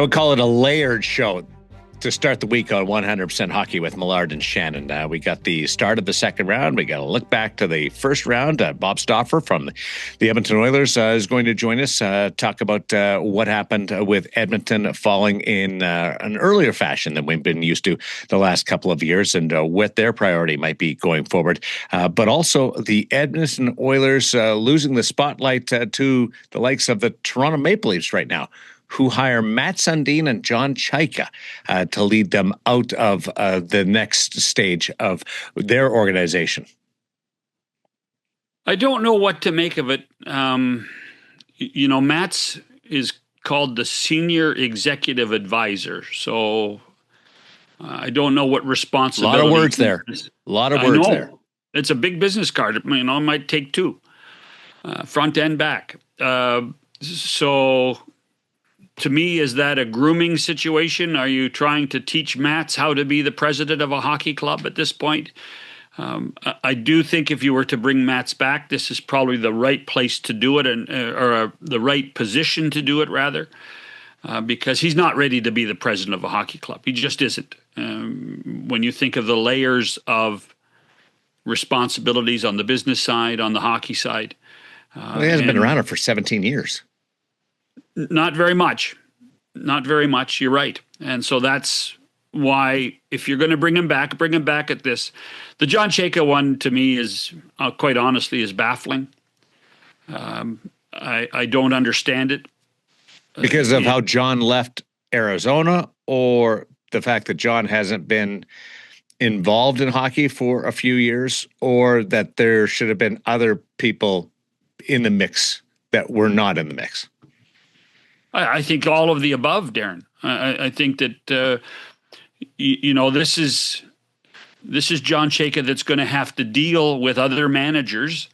would call it a layered show to start the week on 100% Hockey with Millard and Shannon. We got the start of the second round. We got to look back to the first round. Bob Stauffer from the Edmonton Oilers is going to join us, talk about what happened with Edmonton falling in an earlier fashion than we've been used to the last couple of years, and what their priority might be going forward. But also the Edmonton Oilers losing the spotlight to the likes of the Toronto Maple Leafs right now, who hire Matt Sundin and John Chaika to lead them out of the next stage of their organization. I don't know what to make of it. Matt's is called the Senior Executive Advisor, so I don't know what responsibility. A lot of words there. A lot of words there. It's a big business card. It might take two, front and back. So to me, is that a grooming situation? Are you trying to teach Mats how to be the president of a hockey club at this point? I do think if you were to bring Mats back, this is probably the right place to do it, or the right position to do it, rather, because he's not ready to be the president of a hockey club. He just isn't. When you think of the layers of responsibilities on the business side, on the hockey side. Well, he hasn't been around it for 17 years. Not very much. Not very much. You're right. And so that's why, if you're going to bring him back at this. The John Chaika one, to me, is quite honestly, is baffling. I don't understand it. Because of how John left Arizona, or the fact that John hasn't been involved in hockey for a few years, or that there should have been other people in the mix that were not in the mix? I think all of the above, Daren. I think that this is John Chaika that's going to have to deal with other managers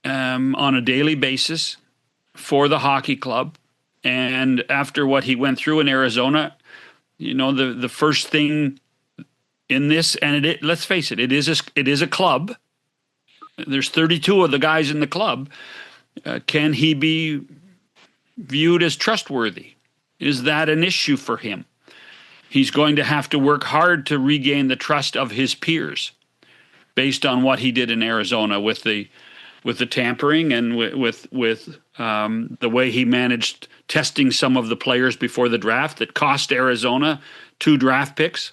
on a daily basis for the hockey club. And after what he went through in Arizona, the first thing in this, and let's face it, it is a club. There's 32 of the guys in the club. Can he be viewed as trustworthy? Is that an issue for him? He's going to have to work hard to regain the trust of his peers based on what he did in Arizona with the tampering and with the way he managed testing some of the players before the draft that cost Arizona 2 draft picks.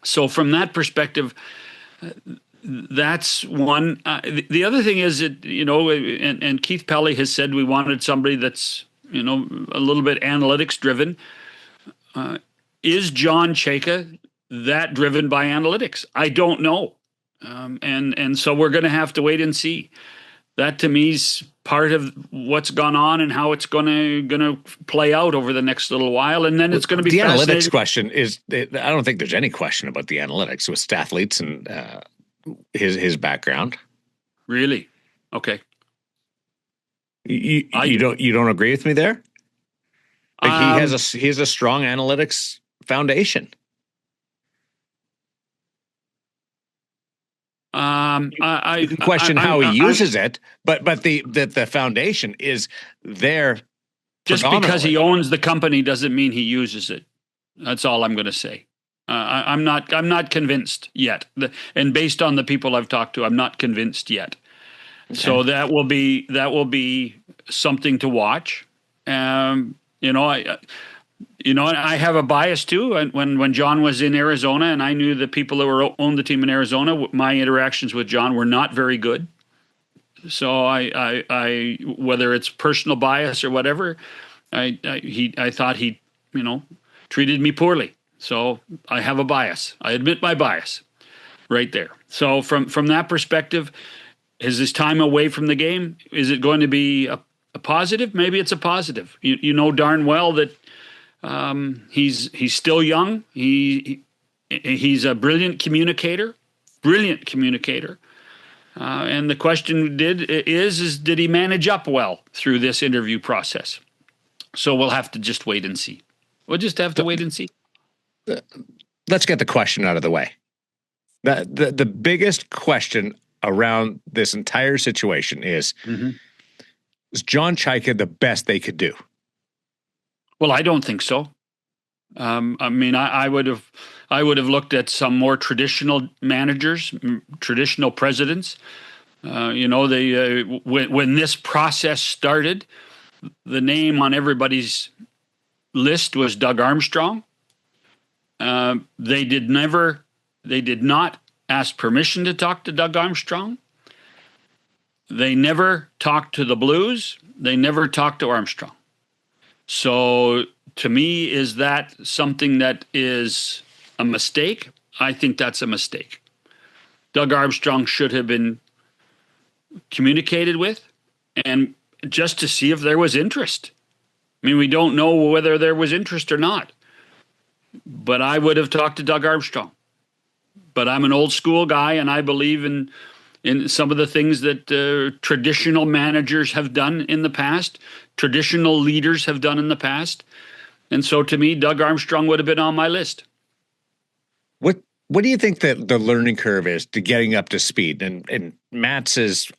So from that perspective, that's one. The other thing is that, and Keith Pelley has said we wanted somebody that's, a little bit analytics driven. Is John Chaika that driven by analytics? I don't know. And so we're going to have to wait and see. That to me is part of what's gone on and how it's going to play out over the next little while. And then it's going to be the analytics question is, I don't think there's any question about the analytics with Stathletes and his background. Really? Okay. You don't agree with me there? Like he has a strong analytics foundation. You can question how he uses it, but the foundation is there. Just because he owns the company doesn't mean he uses it. That's all I'm going to say. I'm not convinced yet, and based on the people I've talked to, I'm not convinced yet. Okay. So that will be something to watch. I have a bias too. And when John was in Arizona, and I knew the people that owned the team in Arizona, my interactions with John were not very good. So I whether it's personal bias or whatever, I thought he treated me poorly. So I have a bias. I admit my bias right there. So from that perspective, is his time away from the game, is it going to be a positive? Maybe it's a positive. You know darn well that he's still young. He's a brilliant communicator. And the question is did he manage up well through this interview process? So we'll have to just wait and see. We'll just have to wait and see. Let's get the question out of the way. The biggest question around this entire situation is John Chaika the best they could do? Well, I don't think so. I mean, I would have looked at some more traditional managers, traditional presidents. When this process started, the name on everybody's list was Doug Armstrong. They did not ask permission to talk to Doug Armstrong. They never talked to the Blues. They never talked to Armstrong. So to me, is that something that is a mistake? I think that's a mistake. Doug Armstrong should have been communicated with, and just to see if there was interest. I mean, we don't know whether there was interest or not, but I would have talked to Doug Armstrong. But I'm an old school guy, and I believe in some of the things that traditional managers have done in the past, traditional leaders have done in the past. And so to me, Doug Armstrong would have been on my list. What do you think that the learning curve is to getting up to speed? And Matt's is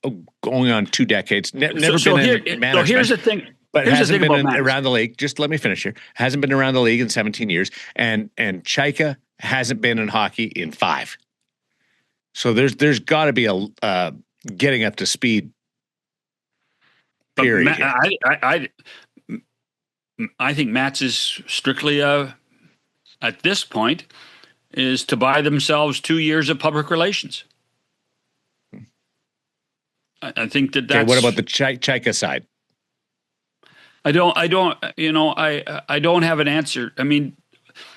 going on 2 decades, never been in management. So here's the thing. But hasn't been around the league. Just let me finish here. Hasn't been around the league in 17 years. And Chaika hasn't been in hockey in 5. So there's got to be a getting up to speed period. I think Matt's is strictly at this point is to buy themselves 2 years of public relations. I think that's. Okay, what about the Chaika side? I don't have an answer. I mean,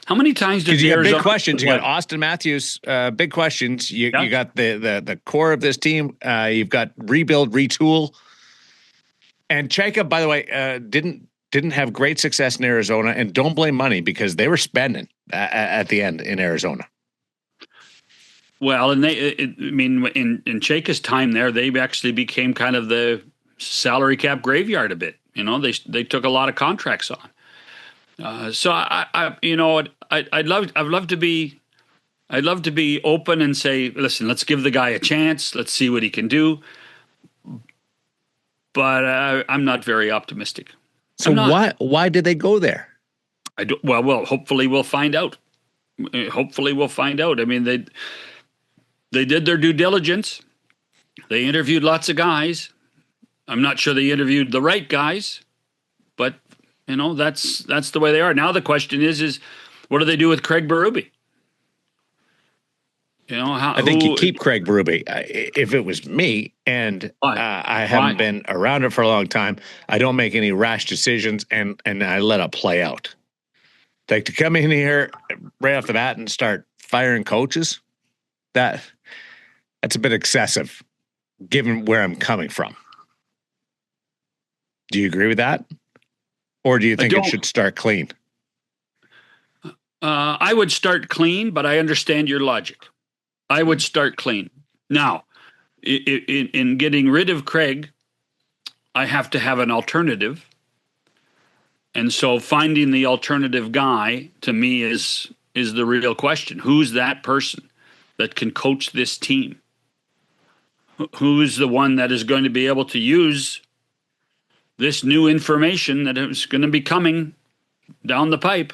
how many times did you got big questions? You got Austin Matthews, big questions. You got the core of this team. You've got rebuild, retool, and Chaika, by the way, didn't have great success in Arizona, and don't blame money because they were spending at the end in Arizona. Well, and in Chaika's time there, they actually became kind of the salary cap graveyard a bit. They took a lot of contracts on. So I'd love to be open and say, listen, let's give the guy a chance. Let's see what he can do. But I'm not very optimistic. So why did they go there? Well, hopefully we'll find out. I mean, they did their due diligence. They interviewed lots of guys. I'm not sure they interviewed the right guys, but that's the way they are. Now the question is what do they do with Craig Berube? I think you keep Craig Berube. If it was me, and I haven't been around it for a long time, I don't make any rash decisions, and I let it play out. Like to come in here right off the bat and start firing coaches, that's a bit excessive, given where I'm coming from. Do you agree with that? Or do you think it should start clean? I would start clean, but I understand your logic. I would start clean. Now, in getting rid of Craig, I have to have an alternative. And so finding the alternative guy, to me, is the real question. Who's that person that can coach this team? Who's the one that is going to be able to use this new information that is going to be coming down the pipe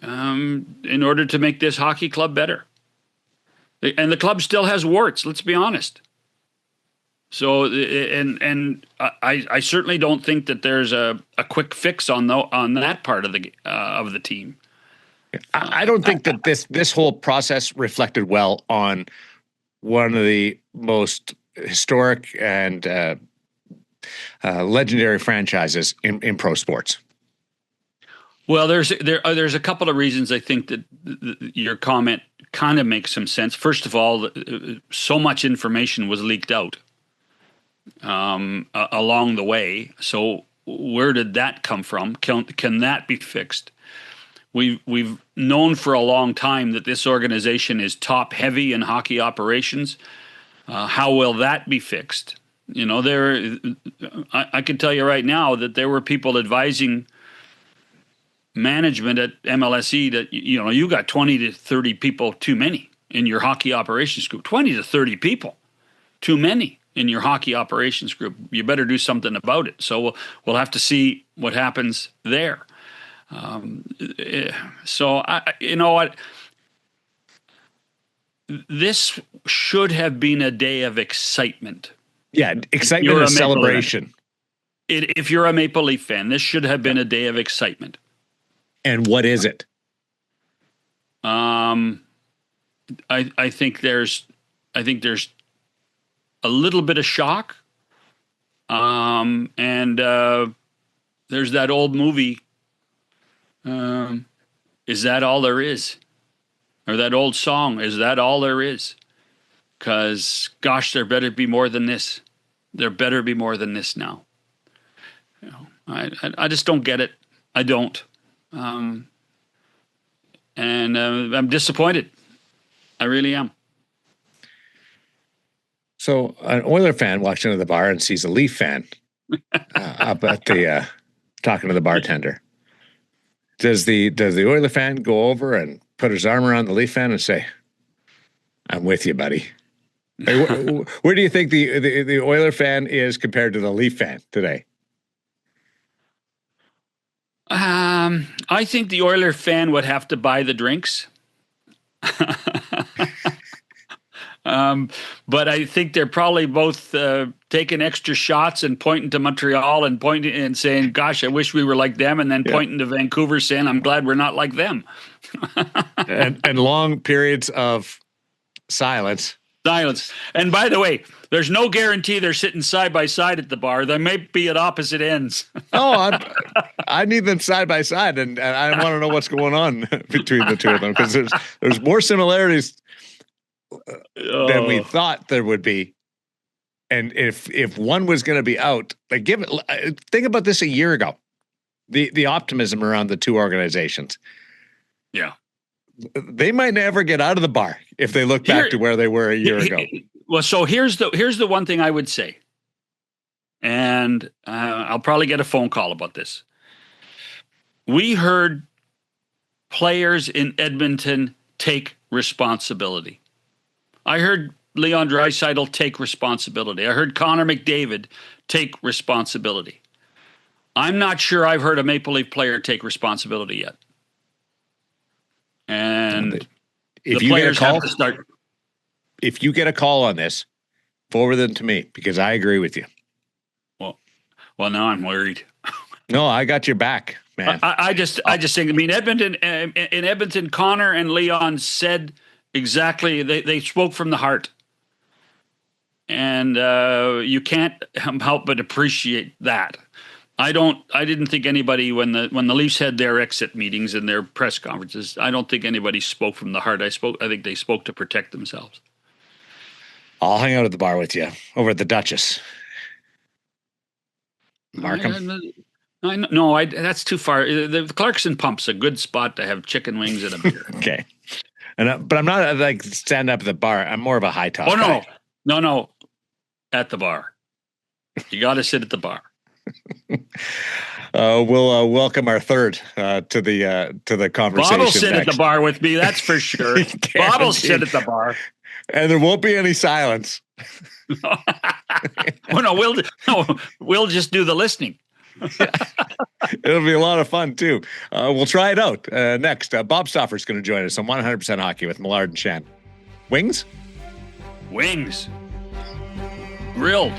in order to make this hockey club better? And the club still has warts, let's be honest. So, and I certainly don't think that there's a quick fix on that part of the team. I don't think that this whole process reflected well on one of the most historic and legendary franchises in pro sports. Well, there's a couple of reasons I think that your comment kind of makes some sense. First of all, so much information was leaked out along the way. So where did that come from? Can that be fixed? We've known for a long time that this organization is top heavy in hockey operations. How will that be fixed? I can tell you right now that there were people advising management at MLSE that you got 20 to 30 people too many in your hockey operations group. 20 to 30 people too many. in your hockey operations group. You better do something about it. So we'll have to see what happens there. So you know what? This should have been a day of excitement. Yeah, excitement and celebration. If you're a Maple Leaf fan, this should have been a day of excitement. And what is it? I think there's a little bit of shock. And there's that old movie. Is that all there is? Or that old song, is that all there is? Because, gosh, there better be more than this. There better be more than this now. You know, I just don't get it. I don't. And I'm disappointed. I really am. So an Oiler fan walks into the bar and sees a Leaf fan up at the talking to the bartender. Does the Oiler fan go over and put his arm around the Leaf fan and say, "I'm with you, buddy"? Where do you think the Oiler fan is compared to the Leaf fan today? I think the Oiler fan would have to buy the drinks. But I think they're probably both taking extra shots and pointing to Montreal and pointing and saying, "Gosh, I wish we were like them," and then pointing to Vancouver saying, "I'm glad we're not like them." and long periods of silence. Silence. And by the way, there's no guarantee they're sitting side by side at the bar. They may be at opposite ends. I need them side by side, and I want to know what's going on between the two of them, because there's more similarities than we thought there would be. And if one was going to be out, like think about this a year ago, the optimism around the two organizations. Yeah. They might never get out of the bar if they look back to where they were a year ago. Well, so here's the one thing I would say, and I'll probably get a phone call about this. We heard players in Edmonton take responsibility. I heard Leon Draisaitl take responsibility. I heard Connor McDavid take responsibility. I'm not sure I've heard a Maple Leaf player take responsibility yet. And if the you players get a call, have to start. If you get a call on this, forward them to me, because I agree with you. Well, now I'm worried. No, I got your back, man. I just think. I mean, in Edmonton, Connor and Leon said exactly. They spoke from the heart, and you can't help but appreciate that. I didn't think anybody when the Leafs had their exit meetings and their press conferences, I don't think anybody spoke from the heart. I think they spoke to protect themselves. I'll hang out at the bar with you over at the Duchess. Markham. That's too far. The Clarkson Pump's a good spot to have chicken wings and a beer. Okay, but I'm not like stand up at the bar. I'm more of a high top. Oh guy. No, at the bar. You got to sit at the bar. We'll welcome our third to the conversation. Bob will sit at the bar with me, that's for sure. Bob will sit at the bar, and there won't be any silence. We'll just do the listening. It'll be a lot of fun too. We'll try it out next. Bob Stauffer is going to join us on 100% Hockey with Millard and Shannon. Wings grilled.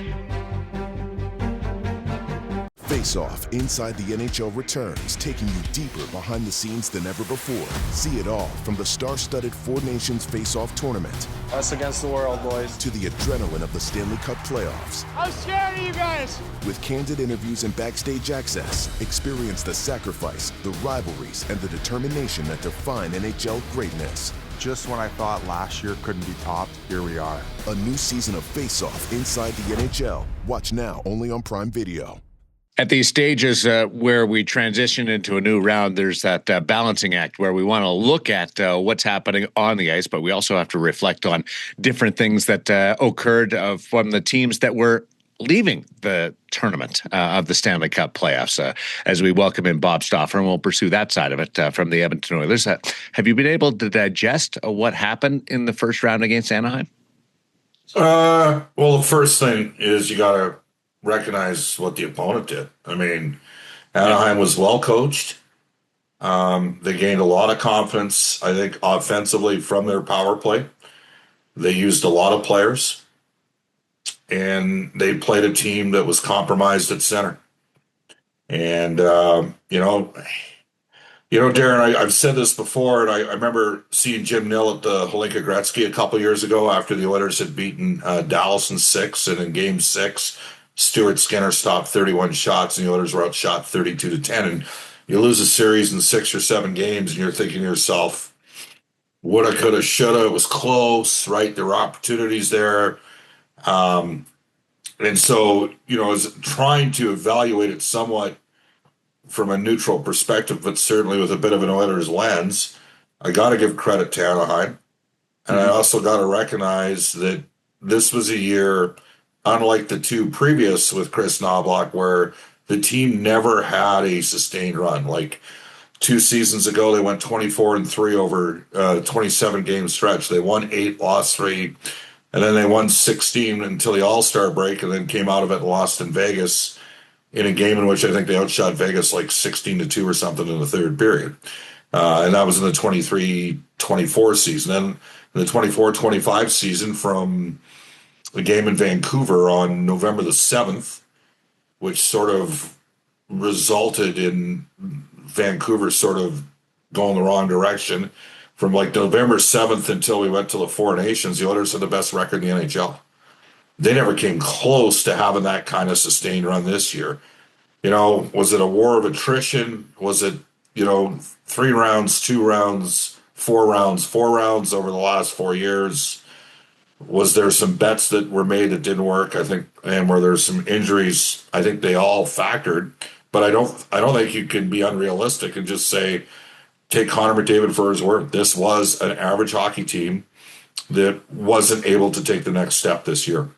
Face Off Inside the NHL returns, taking you deeper behind the scenes than ever before. See it all from the star-studded Four Nations Face Off tournament. Us against the world, boys. To the adrenaline of the Stanley Cup playoffs. I'm scared of you guys. With candid interviews and backstage access, experience the sacrifice, the rivalries, and the determination that define NHL greatness. Just when I thought last year couldn't be topped, here we are. A new season of Face Off Inside the NHL. Watch now only on Prime Video. At these stages where we transition into a new round, there's that balancing act where we want to look at what's happening on the ice, but we also have to reflect on different things that occurred from the teams that were leaving the tournament of the Stanley Cup playoffs as we welcome in Bob Stauffer, and we'll pursue that side of it from the Edmonton Oilers. Have you been able to digest what happened in the first round against Anaheim? Well, the first thing is you got to recognize what the opponent did. I mean, Anaheim was well coached. They gained a lot of confidence, I think, offensively from their power play. They used a lot of players, and they played a team that was compromised at center. And Darren, I've said this before, and I remember seeing Jim Nill at the Holinka Gretzky a couple years ago after the Oilers had beaten Dallas in 6, and in Game 6, Stuart Skinner stopped 31 shots, and the Oilers were outshot 32-10. And you lose a series in 6 or 7 games, and you're thinking to yourself, woulda, coulda, shoulda. It was close, right? There were opportunities there. And so, as trying to evaluate it somewhat from a neutral perspective, but certainly with a bit of an Oilers lens, I got to give credit to Anaheim. And I also got to recognize that this was a year, unlike the 2 previous with Chris Knobloch, where the team never had a sustained run. Like 2 seasons ago, they went 24-3 over a 27-game stretch. They won 8, lost 3, and then they won 16 until the All-Star break, and then came out of it and lost in Vegas in a game in which I think they outshot Vegas like 16-2 or something in the third period. And that was in the 23-24 season. Then in the 24-25 season, from the game in Vancouver on November the 7th, which sort of resulted in Vancouver sort of going the wrong direction. From like November 7th until we went to the Four Nations, the Oilers had the best record in the NHL. They never came close to having that kind of sustained run this year. Was it a war of attrition? Was it, 3 rounds, 2 rounds, 4 rounds over the last 4 years? Was there some bets that were made that didn't work? I think, and where there's some injuries, I think they all factored. But I don't think you can be unrealistic and just say, take Connor McDavid for his word. This was an average hockey team that wasn't able to take the next step this year.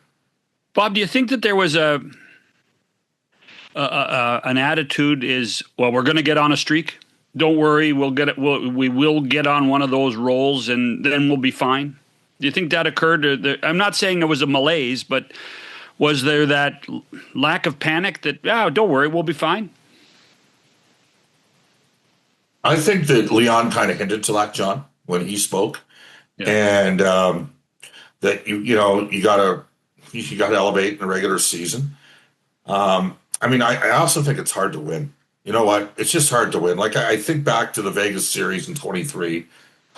Bob, do you think that there was an attitude is, well, we're going to get on a streak. Don't worry, we will get on one of those rolls, and then we'll be fine. Do you think that occurred? I'm not saying there was a malaise, but was there that lack of panic that, don't worry, we'll be fine? I think that Leon kind of hinted to that, John, when he spoke, and that you got to elevate in the regular season. I also think it's hard to win. You know what? It's just hard to win. Like I think back to the Vegas series in 23.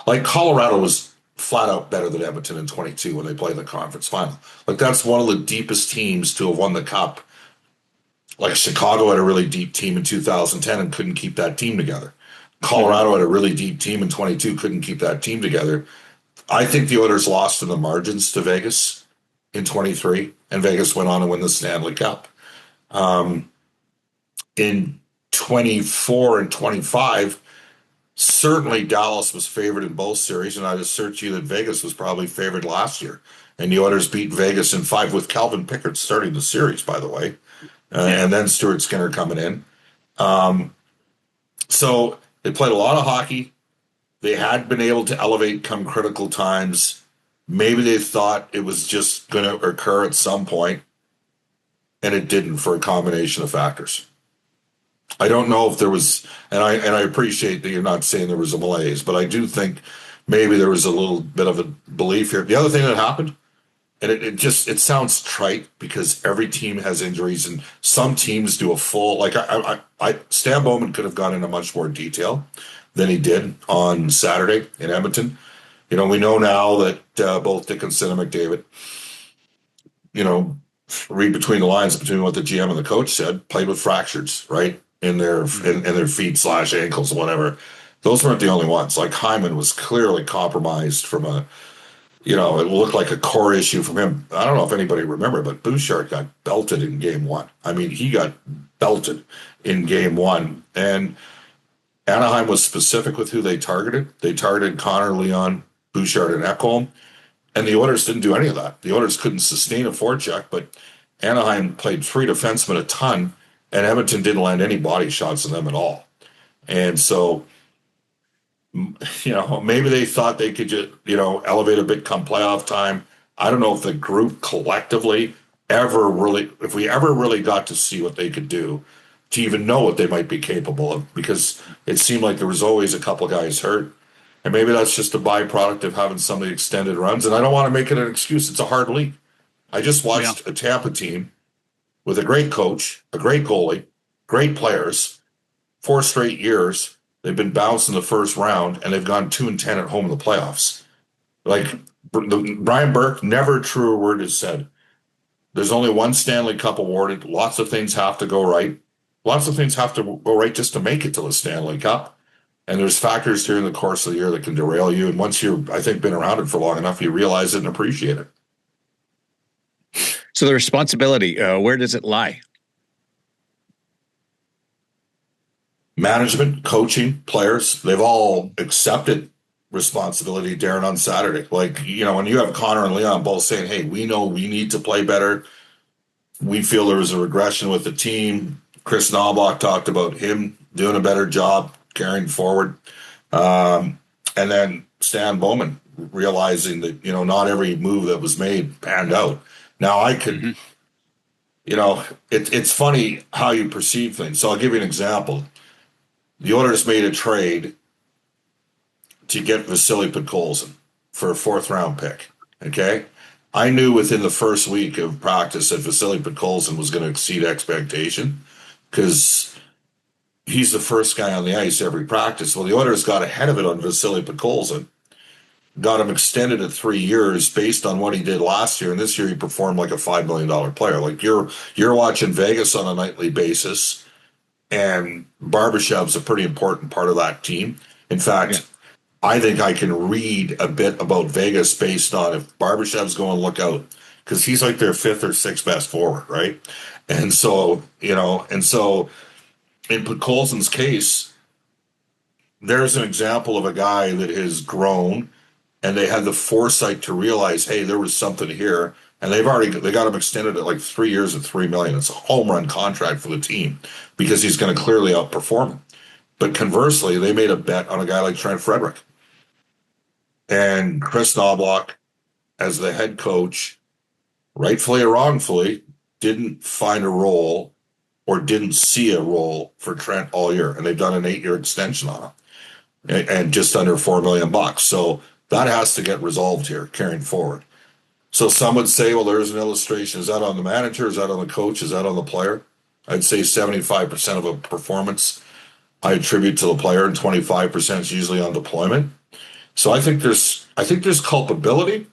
Like Colorado was flat out better than Edmonton in 22 when they played the conference final. Like that's one of the deepest teams to have won the cup. Like Chicago had a really deep team in 2010 and couldn't keep that team together. Colorado had a really deep team in 22, couldn't keep that team together. I think the Oilers lost in the margins to Vegas in 23, and Vegas went on to win the Stanley Cup. In 24 and 25, certainly Dallas was favored in both series, and I'd assert to you that Vegas was probably favored last year. And the Oilers beat Vegas in 5 with Calvin Pickard starting the series, by the way, and then Stuart Skinner coming in. So they played a lot of hockey. They had been able to elevate come critical times. Maybe they thought it was just going to occur at some point, and it didn't for a combination of factors. I don't know if there was, and I appreciate that you're not saying there was a malaise, but I do think maybe there was a little bit of a belief here. The other thing that happened, and it sounds trite because every team has injuries, and some teams do a full, like Stan Bowman could have gone into much more detail than he did on Saturday in Edmonton. We know now that both Dickinson and McDavid, read between the lines between what the GM and the coach said, played with fractures, right? In their feet / ankles, whatever. Those weren't the only ones. Like Hyman was clearly compromised from it looked like a core issue from him. I don't know if anybody remember, but Bouchard got belted in game 1. I mean, he got belted in game 1. And Anaheim was specific with who they targeted. They targeted Connor, Leon, Bouchard, and Ekholm. And the Oilers didn't do any of that. The Oilers couldn't sustain a forecheck, but Anaheim played 3 defensemen a ton, and Edmonton didn't land any body shots on them at all. And so, maybe they thought they could just, elevate a bit come playoff time. I don't know if the group collectively if we ever really got to see what they could do, to even know what they might be capable of, because it seemed like there was always a couple guys hurt. And maybe that's just a byproduct of having some of the extended runs. And I don't want to make it an excuse. It's a hard league. I just watched a Tampa team with a great coach, a great goalie, great players, 4 straight years. They've been bounced in the first round, and they've gone 2-10 at home in the playoffs. Like, Brian Burke, never a truer word is said. There's only one Stanley Cup awarded. Lots of things have to go right. Lots of things have to go right just to make it to the Stanley Cup. And there's factors during the course of the year that can derail you. And once you've, I think, been around it for long enough, you realize it and appreciate it. So the responsibility, where does it lie? Management, coaching, players, they've all accepted responsibility, Darren, on Saturday. Like, when you have Connor and Leon both saying, hey, we know we need to play better. We feel there was a regression with the team. Chris Knobloch talked about him doing a better job carrying forward. And then Stan Bowman realizing that, not every move that was made panned out. Now I could, it's funny how you perceive things. So I'll give you an example. The Oilers made a trade to get Vasily Podkolzin for a 4th-round pick. Okay? I knew within the first week of practice that Vasily Podkolzin was going to exceed expectation because he's the first guy on the ice every practice. Well, the Oilers got ahead of it on Vasily Podkolzin, got him extended at 3 years based on what he did last year, and this year he performed like a $5 million player. Like, you're watching Vegas on a nightly basis, and Barbashev's a pretty important part of that team. In fact, I think I can read a bit about Vegas based on if Barbashev's going, look out, because he's like their 5th or 6th best forward, right? And so, in Podkolzin's case, there's an example of a guy that has grown, and they had the foresight to realize, hey, there was something here, and they got him extended at like 3 years and $3 million. It's a home run contract for the team because he's going to clearly outperform him. But conversely, they made a bet on a guy like Trent Frederick. And Chris Knobloch, as the head coach, rightfully or wrongfully, didn't find a role or didn't see a role for Trent all year. And they've done an 8-year extension on him and just under $4 million. So that has to get resolved here, carrying forward. So some would say, well, there's an illustration. Is that on the manager? Is that on the coach? Is that on the player? I'd say 75% of a performance I attribute to the player, and 25% is usually on deployment. So I think there's culpability,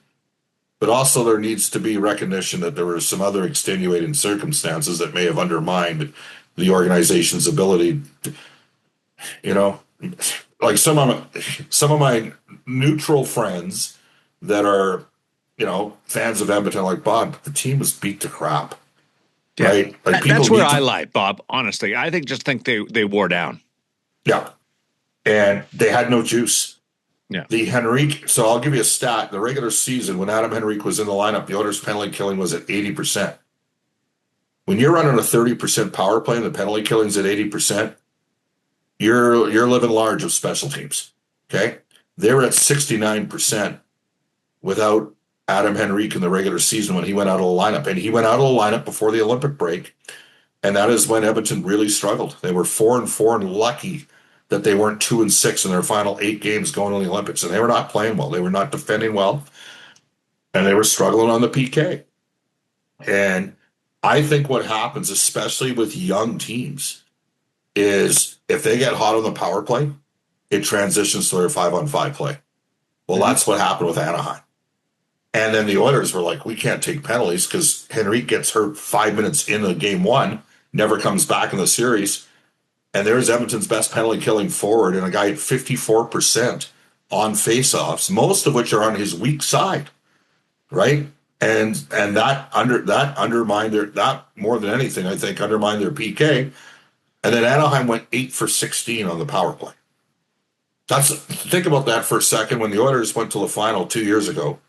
but also there needs to be recognition that there were some other extenuating circumstances that may have undermined the organization's ability to, like some of my neutral friends that are, fans of Edmonton, like, Bob, the team was beat to crap. Yeah. Right? Like, that's where I lie, Bob. Honestly, I think they wore down. Yeah. And they had no juice. Yeah. The Henrique, so I'll give you a stat. In the regular season, when Adam Henrique was in the lineup, the Oilers' penalty killing was at 80%. When you're running a 30% power play and the penalty killing's at 80%, you're living large of special teams. Okay? They were at 69% without Adam Henrique in the regular season when he went out of the lineup. And he went out of the lineup before the Olympic break. And that is when Edmonton really struggled. They were 4-4 and lucky that they weren't 2-6 in their final 8 games going to the Olympics. And they were not playing well. They were not defending well. And they were struggling on the PK. And I think what happens, especially with young teams, is if they get hot on the power play, it transitions to their 5-on-5 play. Well, that's what happened with Anaheim. And then the Oilers were like, we can't take penalties because Henrique gets hurt 5 minutes into game 1, never comes back in the series. And there's Edmonton's best penalty killing forward and a guy at 54% on faceoffs, most of which are on his weak side, right? And that undermined that more than anything, I think, undermined their PK. And then Anaheim went 8 for 16 on the power play. Think about that for a second. When the Oilers went to the final 2 years ago,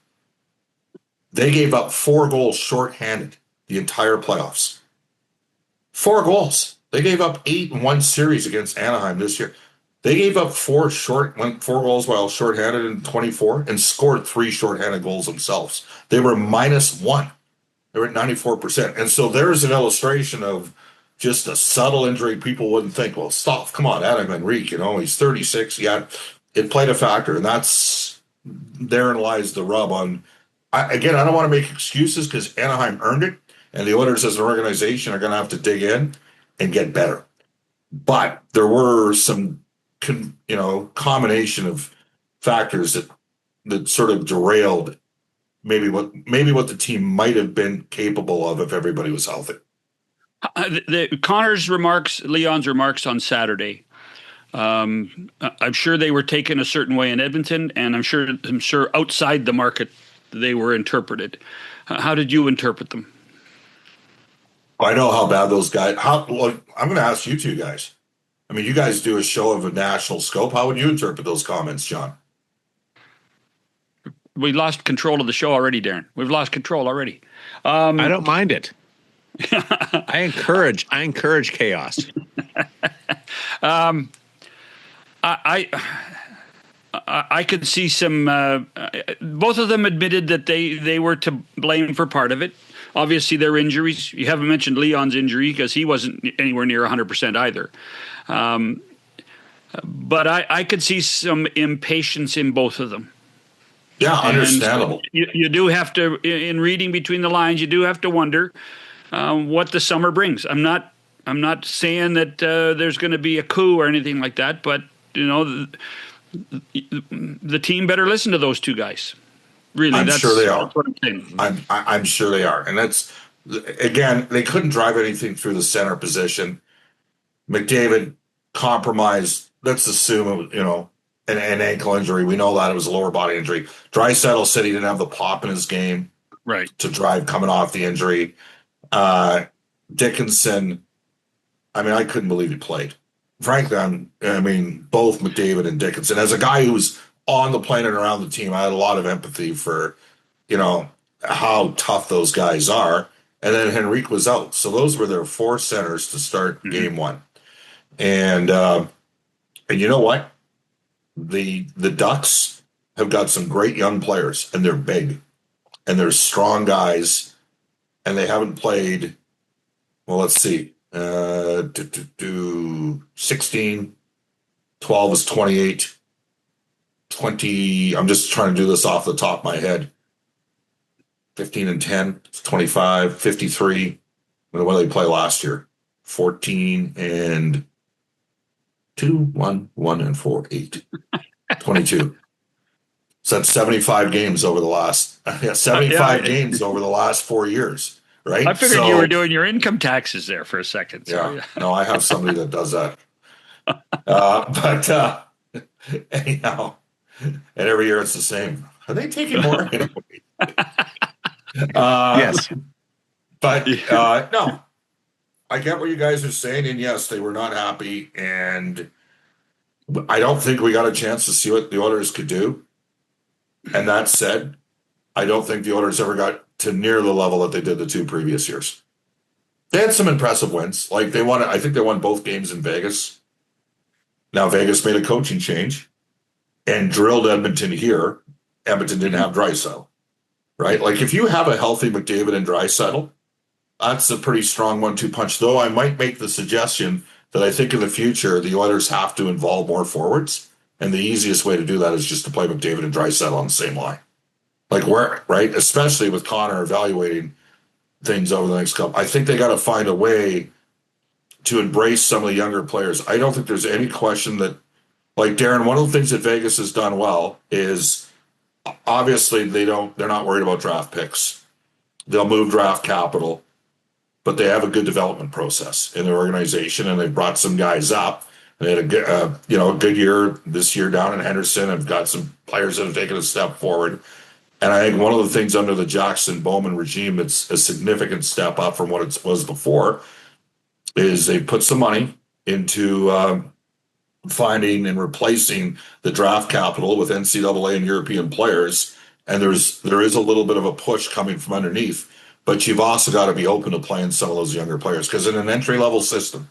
they gave up 4 goals shorthanded the entire playoffs. 4 goals. They gave up 8 in one series against Anaheim this year. They gave up four goals while shorthanded in 24 and scored 3 shorthanded goals themselves. They were -1. They were at 94%. And so there's an illustration of just a subtle injury. People wouldn't think, well, stop, come on, Adam Henrique, he's 36. Yeah, it played a factor. And therein lies the rub on. I don't want to make excuses because Anaheim earned it. And the Oilers as an organization are going to have to dig in and get better. But there were some combination of factors that sort of derailed maybe what the team might have been capable of if everybody was healthy. Connor's remarks, Leon's remarks on Saturday, I'm sure they were taken a certain way in Edmonton, and I'm sure outside the market they were interpreted. How did you interpret them? I know how bad those guys. I'm going to ask you two guys. I mean, you guys do a show of a national scope. How would you interpret those comments, John? We lost control of the show already, Darren. We've lost control already. I don't mind it. I encourage chaos. I could see some. Both of them admitted that they were to blame for part of it. Obviously, their injuries. You haven't mentioned Leon's injury because he wasn't anywhere near 100% either. But I could see some impatience in both of them. Yeah, understandable. You do have to, in reading between the lines, you do have to wonder what the summer brings. I'm not saying that there's going to be a coup or anything like that, but the team better listen to those two guys. Really, I'm sure they are. That's what I'm saying. I'm sure they are, and that's again, they couldn't drive anything through the center position. McDavid compromised. Let's assume an ankle injury. We know that it was a lower body injury. Draisaitl said he didn't have the pop in his game, right, to drive coming off the injury. Dickinson, I couldn't believe he played. Frankly, both McDavid and Dickinson. As a guy who's on the plane and around the team, I had a lot of empathy for, how tough those guys are. And then Henrique was out. So those were their 4 centers to start game 1. And you know what? The Ducks have got some great young players, and they're big, and they're strong guys, and they haven't played. Well, let's see. 16, 12 is 28, 20. I'm just trying to do this off the top of my head. 15 and 10, 25, 53. What did they play last year? 14 and 2, 1 and 4, 8, 22. So that's 75 games over the last 75 games over the last 4 years, right? I figured you were doing your income taxes there for a second. So. Yeah, no, I have somebody that does that. But anyhow, and every year it's the same. Are they taking more? Yes, but no. I get what you guys are saying, and yes, they were not happy, and I don't think we got a chance to see what the Oilers could do. And that said, I don't think the Oilers ever got to near the level that they did the 2 previous years. They had some impressive wins. Like I think they won both games in Vegas. Now Vegas made a coaching change and drilled Edmonton here. Edmonton didn't have Draisaitl, right? Like if you have a healthy McDavid and Draisaitl, that's a pretty strong 1-2 punch, though I might make the suggestion that I think in the future the Oilers have to involve more forwards, and the easiest way to do that is just to play McDavid and Draisaitl on the same line. Like right? Especially with Connor evaluating things over the next couple. I think they got to find a way to embrace some of the younger players. I don't think there's any question that, like Darren, one of the things that Vegas has done well is obviously they're not worried about draft picks. They'll move draft capital, but they have a good development process in their organization, and they've brought some guys up. And they had a good year this year down in Henderson. Have got some players that have taken a step forward. And I think one of the things under the Jackson Bowman regime that's a significant step up from what it was before is they put some money into finding and replacing the draft capital with NCAA and European players. And there is a little bit of a push coming from underneath. But you've also got to be open to playing some of those younger players, because in an entry-level system,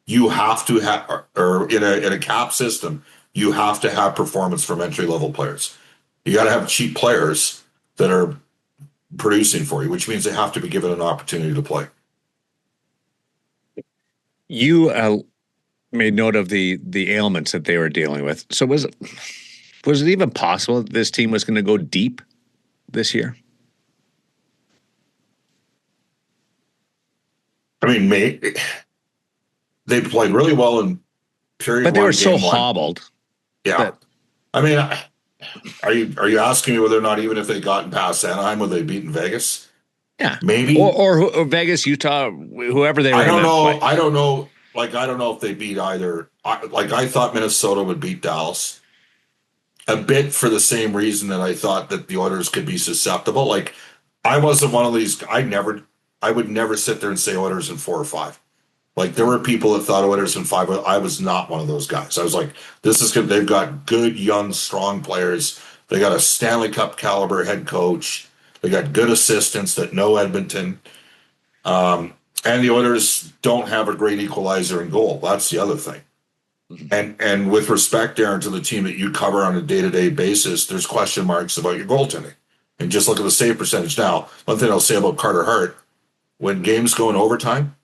you have to have, or in a cap system, you have to have performance from entry level players. You got to have cheap players that are producing for you, which means they have to be given an opportunity to play. You made note of the ailments that they were dealing with. So was it even possible that this team was going to go deep this year? I mean, they played really well in period one. But they were so one. hobbled. Yeah. I mean, are you asking me whether or not, even if they gotten past Anaheim, would they beaten Vegas? Yeah. Maybe. Or Vegas, Utah, whoever they were. I don't know. I don't know. Like, I don't know if they beat either. I thought Minnesota would beat Dallas a bit for the same reason that I thought that the Oilers could be susceptible. Like, I wasn't one of these. I would never sit there and say Oilers in 4 or 5. Like, there were people that thought Oilers in 5. But I was not one of those guys. I was like, this is good. They've got good, young, strong players. They got a Stanley Cup caliber head coach. They got good assistants that know Edmonton. And the Oilers don't have a great equalizer in goal. That's the other thing. And with respect, Darren, to the team that you cover on a day-to-day basis, there's question marks about your goaltending. And just look at the save percentage now. One thing I'll say about Carter Hart, when games go in overtime,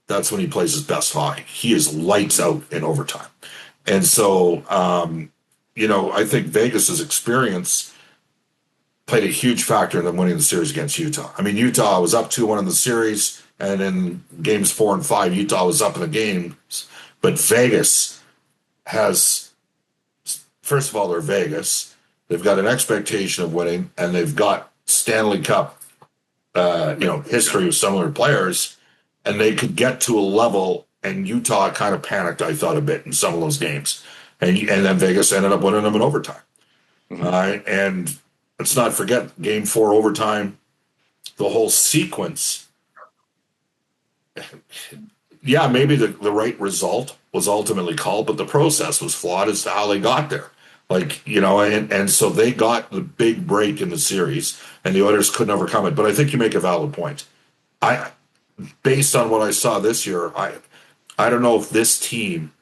that's when he plays his best hockey. He is lights out in overtime. And so, I think Vegas's experience played a huge factor in them winning the series against Utah. I mean, Utah was up 2-1 in the series, and in games 4 and 5, Utah was up in the games. But Vegas has, first of all, they're Vegas. They've got an expectation of winning, and they've got Stanley Cup, history with similar players, and they could get to a level, and Utah kind of panicked, I thought, a bit in some of those games. And then Vegas ended up winning them in overtime. And let's not forget, game 4 overtime, the whole sequence. Yeah, maybe the right result was ultimately called, but the process was flawed as to how they got there. And so they got the big break in the series, and the Oilers couldn't overcome it. But I think you make a valid point. Based on what I saw this year, I don't know if this team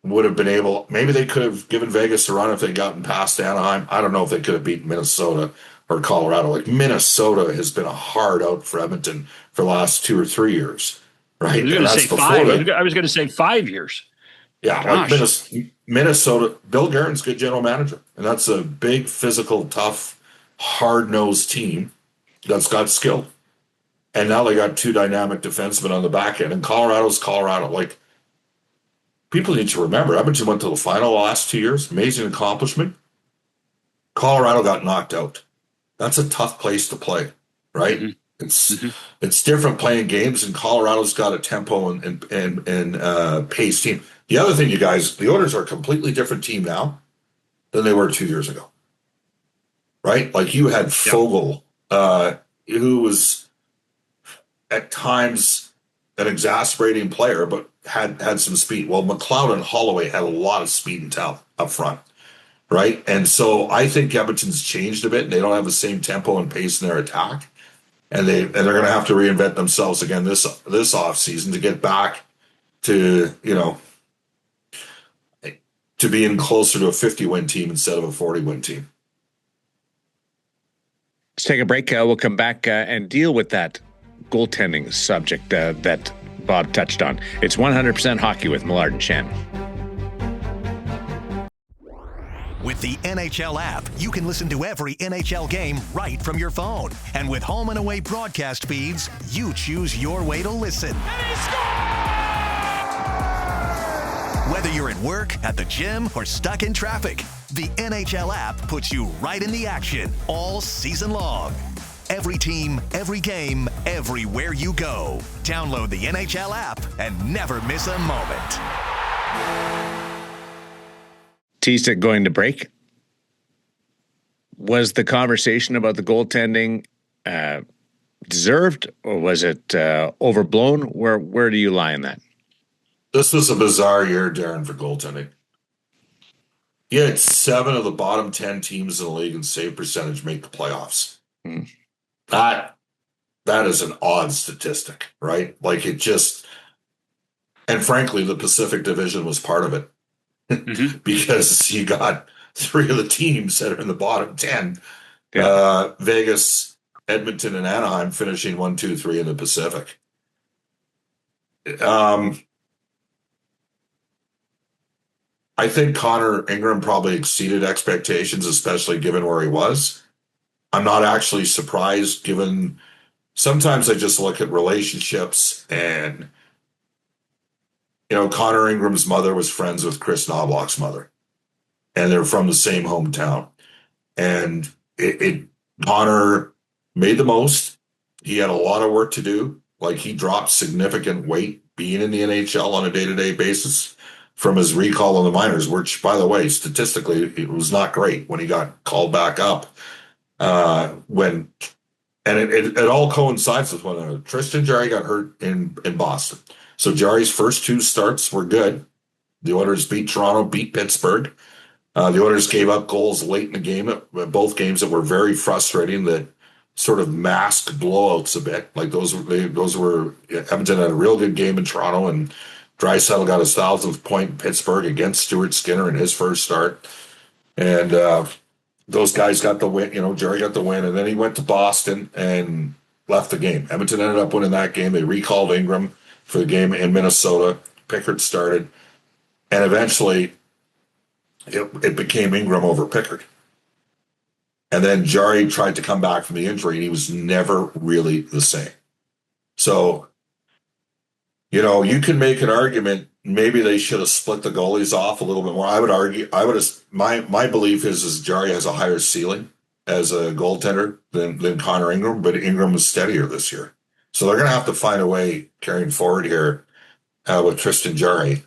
would have been able. Maybe they could have given Vegas a run if they gotten past Anaheim. I don't know if they could have beaten Minnesota or Colorado. Like, Minnesota has been a hard out for Edmonton for the last 2 or 3 years, right? I was going to say 5 years. Yeah, like Minnesota. Bill Guerin's a good general manager, and that's a big, physical, tough, hard-nosed team that's got skill. And now they got 2 dynamic defensemen on the back end, and Colorado's Colorado. Like, people need to remember, Edmonton went to the final the last 2 years. Amazing accomplishment. Colorado got knocked out. That's a tough place to play, right? Mm-hmm. It's different playing games, and Colorado's got a tempo and pace team. The other thing, you guys, the Oilers are a completely different team now than they were 2 years ago, right? Like, you had Fogle, who was at times an exasperating player, but had some speed. Well, McLeod and Holloway had a lot of speed and talent up front, right? And so I think Edmonton's changed a bit, and they don't have the same tempo and pace in their attack, and they're going to have to reinvent themselves again this offseason to get back to to being closer to a 50-win team instead of a 40-win team. Let's take a break. We'll come back and deal with that goaltending subject that Bob touched on. It's 100% Hockey with Millard and Shannon. With the NHL app, you can listen to every NHL game right from your phone. And with home and away broadcast feeds, you choose your way to listen. And he scores! Whether you're at work, at the gym, or stuck in traffic, the NHL app puts you right in the action all season long. Every team, every game, everywhere you go. Download the NHL app and never miss a moment. Teased it going to break. Was the conversation about the goaltending deserved, or was it overblown? Where do you lie in that? This was a bizarre year, Darren, for goaltending. You had 7 of the bottom 10 teams in the league in save percentage make the playoffs. That is an odd statistic, right? Like, it just, And frankly, the Pacific Division was part of it because you got three of the teams that are in the bottom 10. Yeah. Vegas, Edmonton, and Anaheim finishing 1, 2, 3 in the Pacific. I think Connor Ingram probably exceeded expectations, especially given where he was. I'm not actually surprised, given sometimes I just look at relationships and, Connor Ingram's mother was friends with Chris Knobloch's mother, and they're from the same hometown. And Connor made the most. He had a lot of work to do. Like, he dropped significant weight being in the NHL on a day-to-day basis from his recall in the minors, which, by the way, statistically, it was not great when he got called back up. It all coincides with when Tristan Jarry got hurt in Boston. So Jarry's first 2 starts were good. The Oilers beat Toronto, beat Pittsburgh. The Oilers gave up goals late in the game, both games that were very frustrating, that sort of masked blowouts a bit. Like those were Edmonton had a real good game in Toronto, and Draisaitl got his 1,000th point in Pittsburgh against Stuart Skinner in his first start. And those guys got the win. Jarry got the win, and then he went to Boston and left the game. Edmonton ended up winning that game. They recalled Ingram for the game in Minnesota. Pickard started, and eventually it became Ingram over Pickard. And then Jarry tried to come back from the injury, and he was never really the same. So, you can make an argument. Maybe they should have split the goalies off a little bit more. I would argue. My belief is Jarry has a higher ceiling as a goaltender than Connor Ingram, but Ingram was steadier this year. So they're going to have to find a way carrying forward here with Tristan Jarry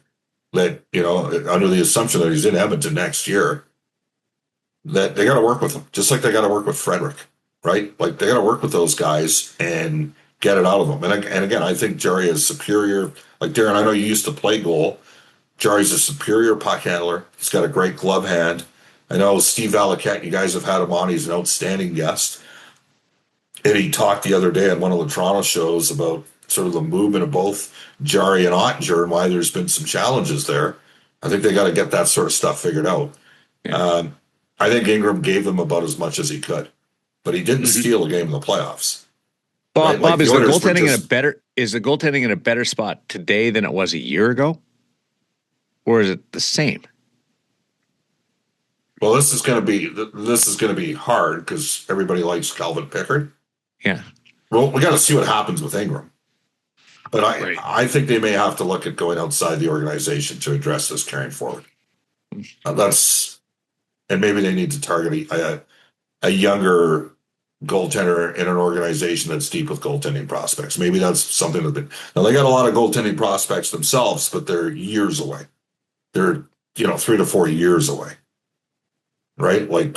that, under the assumption that he's in Edmonton next year, that they got to work with him, just like they got to work with Frederick, right? Like, they got to work with those guys and get it out of them. And again, I think Jarry is superior. Like, Daren, I know you used to play goal. Jarry's a superior puck handler. He's got a great glove hand. I know Steve Valiquette, you guys have had him on. He's an outstanding guest. And he talked the other day on one of the Toronto shows about sort of the movement of both Jarry and Ottinger and why there's been some challenges there. I think they got to get that sort of stuff figured out. Yeah. I think Ingram gave them about as much as he could, but he didn't steal a game in the playoffs. Bob, right? Is the goaltending in a better spot today than it was a year ago, or is it the same? Well, this is going to be hard because everybody likes Calvin Pickard. Yeah. Well, we got to see what happens with Ingram, but I think they may have to look at going outside the organization to address this carrying forward. And maybe they need to target a younger goaltender in an organization that's deep with goaltending prospects. Maybe that's something now they got a lot of goaltending prospects themselves, but they're years away. They're 3 to 4 years away, right? Like,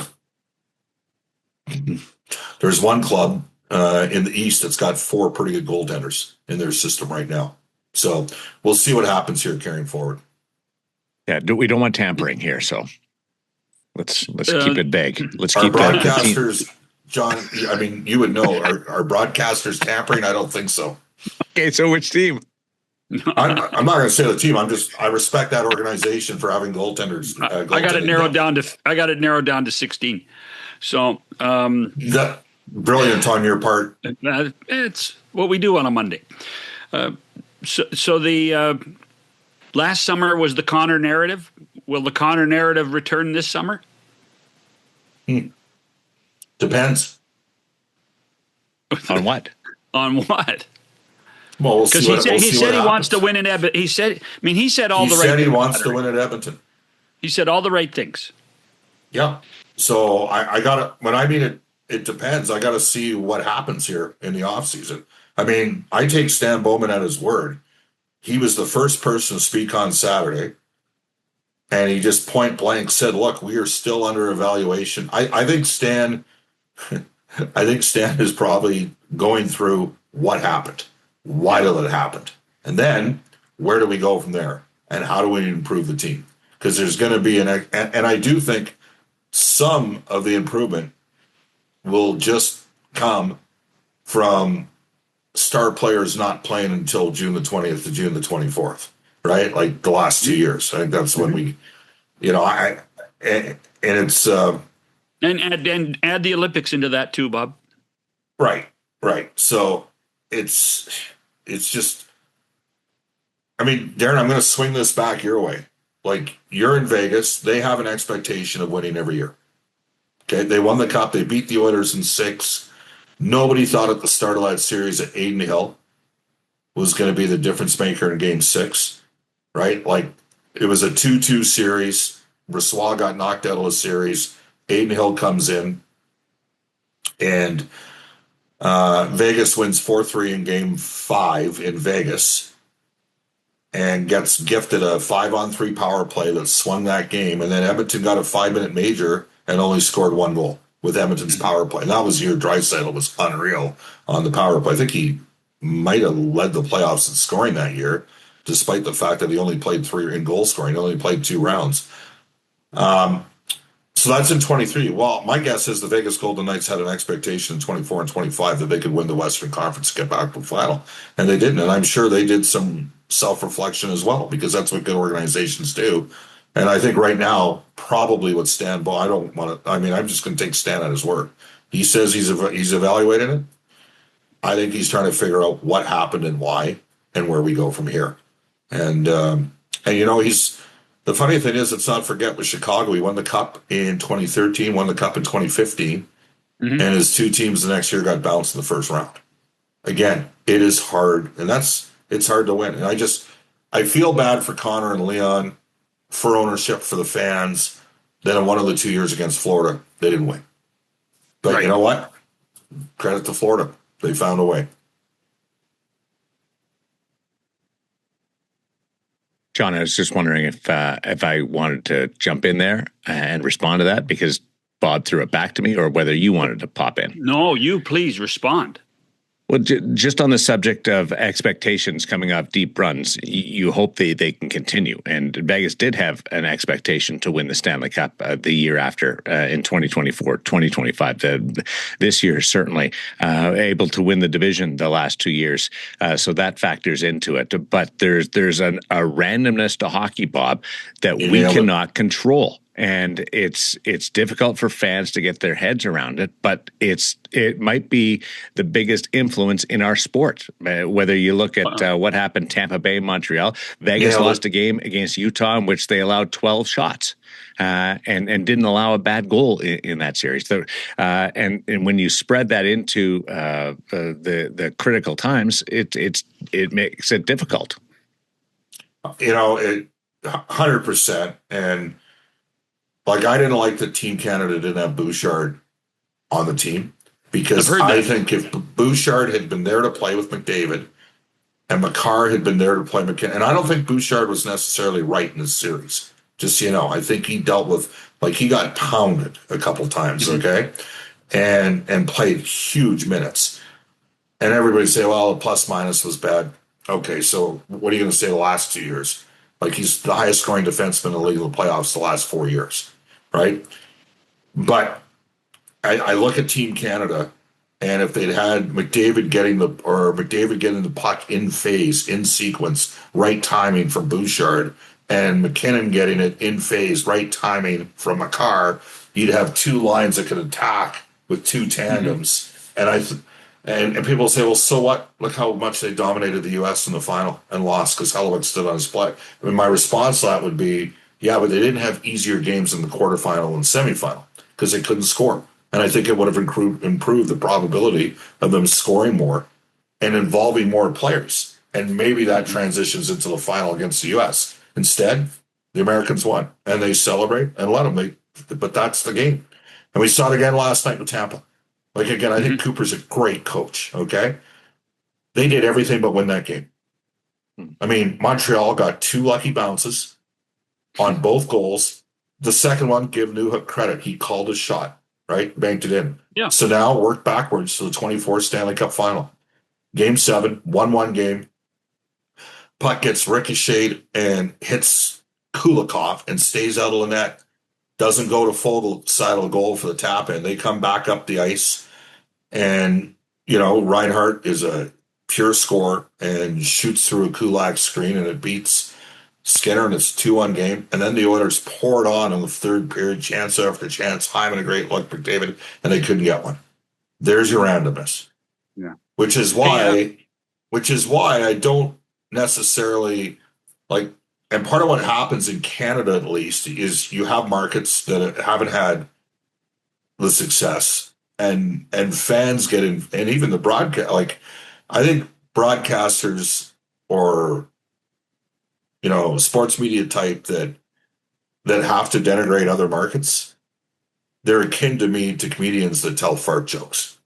there's one club in the East that's got 4 pretty good goaltenders in their system right now. So we'll see what happens here carrying forward. Yeah, we don't want tampering here, so let's keep it vague. Let's keep broadcasters. John, I mean, you would know. Are broadcasters tampering? I don't think so. Okay, so which team? I'm not going to say the team. I respect that organization for having goaltenders. I got it narrowed down to 16. So that brilliant on your part. It's what we do on a Monday. So the last summer was the Connor narrative. Will the Connor narrative return this summer? Depends. On what? On what? Well, because he said he wants to win in Edmonton. He said all the right things. He said he wants to win at Edmonton. He said all the right things. Yeah. So I got to, when I mean it depends. I got to see what happens here in the offseason. I mean, I take Stan Bowman at his word. He was the first person to speak on Saturday, and he just point blank said, look, we are still under evaluation. I think Stan is probably going through what happened. Why did it happen? And then where do we go from there? And how do we improve the team? Because there's going to be and I do think some of the improvement will just come from star players not playing until June the 20th to June the 24th. right? Like the last 2 years. I think that's when we, and it's and add the Olympics into that too, Bob. right. So it's just, I mean, Darren, I'm going to swing this back your way. Like, you're in Vegas. They have an expectation of winning every year. Okay, they won the Cup. They beat the Oilers in 6. Nobody thought at the start of that series that Aiden Hill was going to be the difference maker in Game 6, right? Like, it was a 2-2 series. Brossoit got knocked out of the series. Aiden Hill comes in, and Vegas wins 4-3 in Game 5 in Vegas, and gets gifted a 5-on-3 power play that swung that game. And then Edmonton got a 5-minute major and only scored 1 goal with Edmonton's power play. And that was the year Draisaitl was unreal on the power play. I think he might have led the playoffs in scoring that year, despite the fact that he only played 3 in goal scoring. He only played 2 rounds. So that's in 23. Well, my guess is the Vegas Golden Knights had an expectation in 24 and 25 that they could win the Western Conference, get back to the final. And they didn't. And I'm sure they did some self-reflection as well, because that's what good organizations do. And I think right now, probably what Stan, I don't want to, I mean, I'm just going to take Stan at his word. He says he's evaluating it. I think he's trying to figure out what happened and why and where we go from here. And the funny thing is, let's not forget with Chicago, he won the Cup in 2013, won the Cup in 2015, and his 2 teams the next year got bounced in the first round. Again, it is hard, and it's hard to win. And I feel bad for Connor and Leon, for ownership, for the fans, that in one of the 2 years against Florida, they didn't win. But You know what? Credit to Florida. They found a way. John, I was just wondering if I wanted to jump in there and respond to that, because Bob threw it back to me, or whether you wanted to pop in. No, you please respond. Well, just on the subject of expectations coming off deep runs, you hope they can continue. And Vegas did have an expectation to win the Stanley Cup the year after in 2024, 2025. This year, certainly able to win the division the last 2 years. So that factors into it. But there's a randomness to hockey, Bob, that we cannot control. And it's difficult for fans to get their heads around it, but it might be the biggest influence in our sport. Whether you look at what happened Tampa Bay, Montreal, Vegas lost a game against Utah in which they allowed 12 shots and didn't allow a bad goal in that series. So, and when you spread that into the critical times, it makes it difficult. 100%. And like, I didn't like that Team Canada didn't have Bouchard on the team, because I think if Bouchard had been there to play with McDavid and Makar had been there to play McKinnon, and I don't think Bouchard was necessarily right in this series, just so you know. I think he dealt with, like, he got pounded a couple times, okay, and played huge minutes. And everybody say, well, the plus minus was bad. Okay, so what are you going to say the last 2 years? Like, he's the highest scoring defenseman in the league in the playoffs the last 4 years, right? But I look at Team Canada, and if they'd had McDavid getting the puck in phase, in sequence, right timing from Bouchard, and McKinnon getting it in phase, right timing from Makar, you'd have 2 lines that could attack with 2 tandems. And people say, well, so what? Look how much they dominated the U.S. in the final and lost because Hellebuyck stood on his play. I mean, my response to that would be, yeah, but they didn't have easier games in the quarterfinal and semifinal because they couldn't score. And I think it would have improved the probability of them scoring more and involving more players. And maybe that transitions into the final against the U.S. Instead, the Americans won, and they celebrate and let them. But that's the game. And we saw it again last night with Tampa. Like, again, I think Cooper's a great coach, okay? They did everything but win that game. I mean, Montreal got 2 lucky bounces on both goals. The second one, give Newhook credit. He called his shot, right? Banked it in. Yeah. So now work backwards to the 24 Stanley Cup final. Game 7, 1-1 game. Puck gets ricocheted and hits Kulikov and stays out of the net. Doesn't go to full side of the goal for the tap in. They come back up the ice, and Reinhart is a pure scorer and shoots through a Kulak screen, and it beats Skinner, and it's 2-1 game. And then the Oilers poured on in the third period, chance after chance. Hyman a great look, McDavid, and they couldn't get one. There's your randomness. Yeah. Which is why I don't necessarily like. And part of what happens in Canada, at least, is you have markets that haven't had the success, and fans get in, and even the broadcast. Like, I think broadcasters or sports media type that have to denigrate other markets, they're akin to me to comedians that tell fart jokes.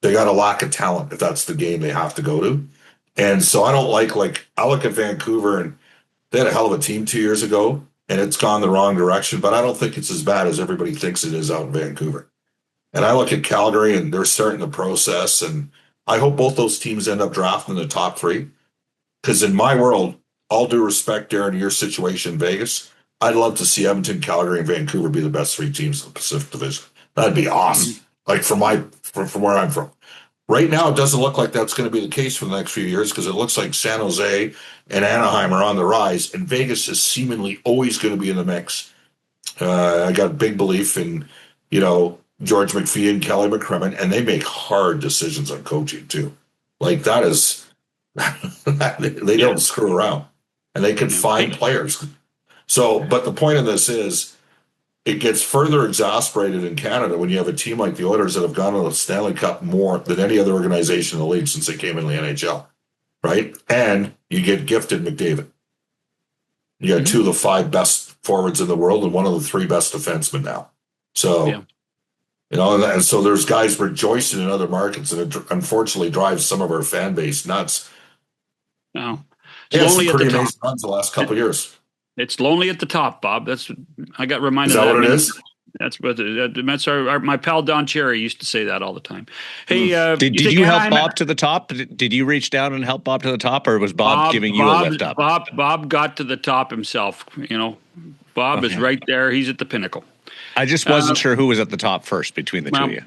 They got a lack of talent if that's the game they have to go to. And so I don't like I look at Vancouver, and they had a hell of a team 2 years ago, and it's gone the wrong direction, but I don't think it's as bad as everybody thinks it is out in Vancouver. And I look at Calgary, and they're starting the process, and I hope both those teams end up drafting in the top 3. Because in my world, all due respect, Darren, to your situation in Vegas, I'd love to see Edmonton, Calgary, and Vancouver be the best 3 teams in the Pacific Division. That'd be awesome. Like from where I'm from. Right now, it doesn't look like that's going to be the case for the next few years, because it looks like San Jose and Anaheim are on the rise, and Vegas is seemingly always going to be in the mix. I got a big belief in, George McPhee and Kelly McCrimmon, and they make hard decisions on coaching too. Like, that is, they don't screw around, and they can find players. So, but the point of this is, it gets further exasperated in Canada when you have a team like the Oilers that have gone to the Stanley Cup more than any other organization in the league since they came in the NHL, right? And you get gifted McDavid. You got 2 of the 5 best forwards in the world and one of the 3 best defensemen now. So, and so there's guys rejoicing in other markets, and it unfortunately drives some of our fan base nuts. No, it's pretty amazing runs the last couple of years. It's lonely at the top, Bob. I got reminded. Is that what it is? That's what my pal Don Cherry used to say that all the time. Hey, did you help Bob to the top? Did you reach down and help Bob to the top, or was Bob giving you a lift up? Bob got to the top himself. Bob is right there. He's at the pinnacle. I just wasn't sure who was at the top first between the two of you.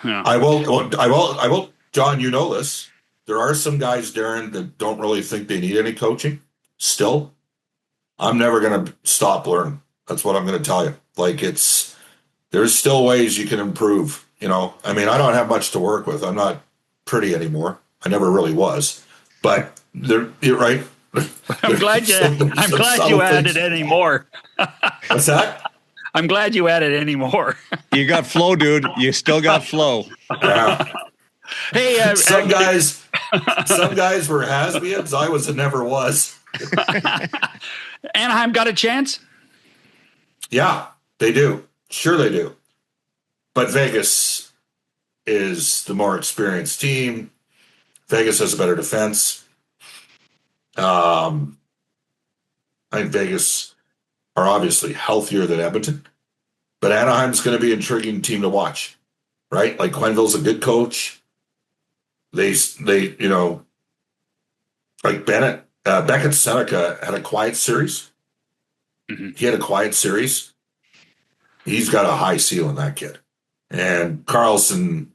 Yeah. I will. John, you know this. There are some guys, Darren, that don't really think they need any coaching. Still, I'm never going to stop learning. That's what I'm going to tell you. Like, there's still ways you can improve. I mean, I don't have much to work with. I'm not pretty anymore. I never really was. But you're right. I'm glad you added any more. What's that? I'm glad you added any more. You got flow, dude. You still got flow. Yeah. Hey, some guys were has-beens. I was a never was. Anaheim got a chance? Yeah, they do. Sure they do. But Vegas is the more experienced team. Vegas has a better defense. I think Vegas are obviously healthier than Edmonton. But Anaheim's going to be an intriguing team to watch, right? Like, Quenneville's a good coach. They like Beckett Seneca had a quiet series. Mm-hmm. He had a quiet series. He's got a high ceiling, that kid. And Carlson,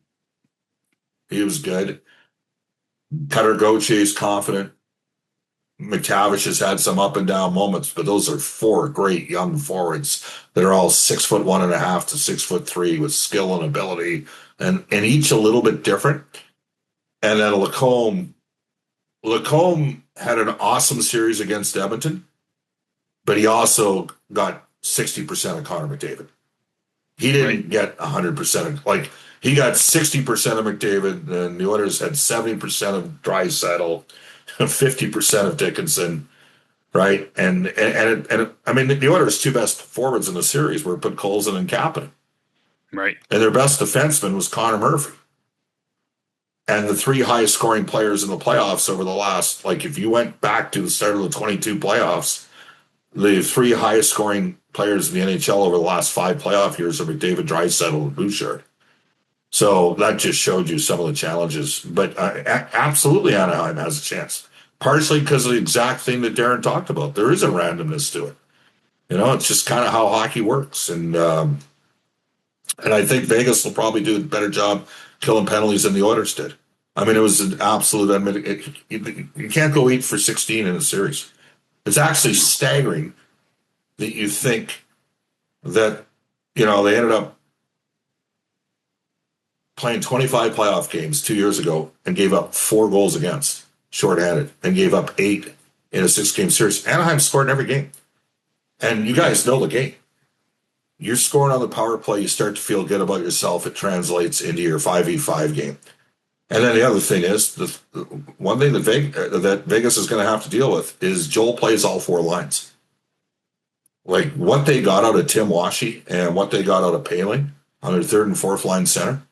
he was good. Cutter Gauthier confident. McTavish has had some up and down moments, but those are 4 great young forwards that are all 6'1.5" to 6'3" with skill and ability, and each a little bit different. And then Lacombe had an awesome series against Edmonton, but he also got 60% of Connor McDavid. He didn't get 100%. Like, he got 60% of McDavid, and the Oilers had 70% of Draisaitl, 50% of Dickinson, right? And I mean, the Oilers' 2 best forwards in the series were Podkolzin and Kapanen. Right. And their best defenseman was Connor Murphy. And the 3 highest scoring players in the playoffs over the last, like, if you went back to the start of the 22 playoffs, the 3 highest scoring players in the NHL over the last 5 playoff years are McDavid, Draisaitl, and Bouchard. So that just showed you some of the challenges. But absolutely, Anaheim has a chance. Partially because of the exact thing that Darren talked about. There is a randomness to it. It's just kind of how hockey works. And I think Vegas will probably do a better job killing penalties than the Oilers did. I mean, it was an absolute. You can't go 8 for 16 in a series. It's actually staggering that you think that, they ended up playing 25 playoff games 2 years ago and gave up 4 goals against, shorthanded, and gave up 8 in a 6-game series. Anaheim scored in every game. And you guys know the game. You're scoring on the power play, you start to feel good about yourself. It translates into your 5v5 game. And then the other thing is, the one thing that Vegas is going to have to deal with is Joel plays all 4 lines. Like what they got out of Tim Washy and what they got out of Paling on their 3rd and 4th line center,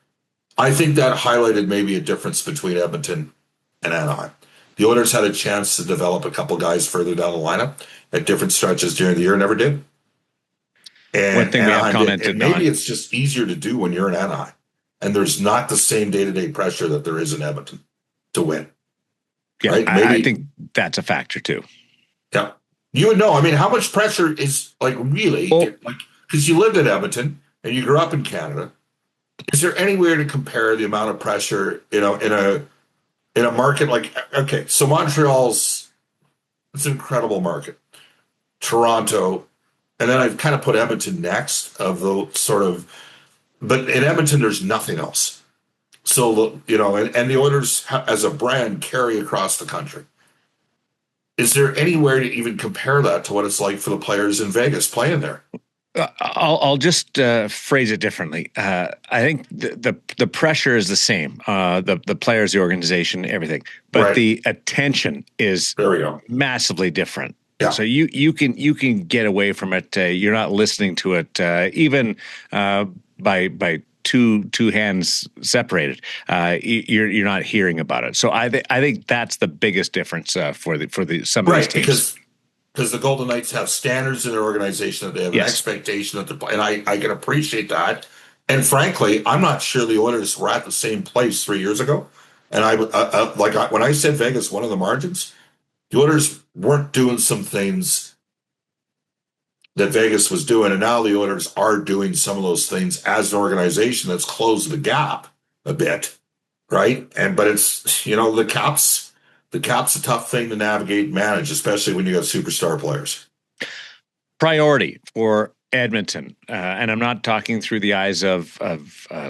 I think that highlighted maybe a difference between Edmonton and Anaheim. The Oilers had a chance to develop a couple guys further down the lineup at different stretches during the year, never did. And one thing we have commented on. Maybe it's just easier to do when you're in Anaheim. And there's not the same day-to-day pressure that there is in Edmonton to win. Yeah, right? I think that's a factor too. Yeah. You would know. I mean, how much pressure is really, because you lived in Edmonton and you grew up in Canada. Is there anywhere to compare the amount of pressure, in a market so Montreal's, it's an incredible market. Toronto, and then I've kind of put Edmonton next of the sort of, but in Edmonton, there's nothing else. So, and the Oilers as a brand carry across the country. Is there anywhere to even compare that to what it's like for the players in Vegas playing there? I'll just phrase it differently. I think the pressure is the same. The players, the organization, everything, but the attention is massively different. Yeah. So you can get away from it. You're not listening to it even by two hands separated. You're not hearing about it. So I think that's the biggest difference for some of these teams. Because the Golden Knights have standards in their organization, that they have an expectation that and I can appreciate that. And frankly, I'm not sure the Oilers were at the same place 3 years ago. And when I said Vegas, one of the margins, the Oilers weren't doing some things that Vegas was doing, and now the Oilers are doing some of those things as an organization that's closed the gap a bit, right? But it's the cap's a tough thing to navigate and manage, especially when you got superstar players. Priority for Edmonton, and I'm not talking through the eyes of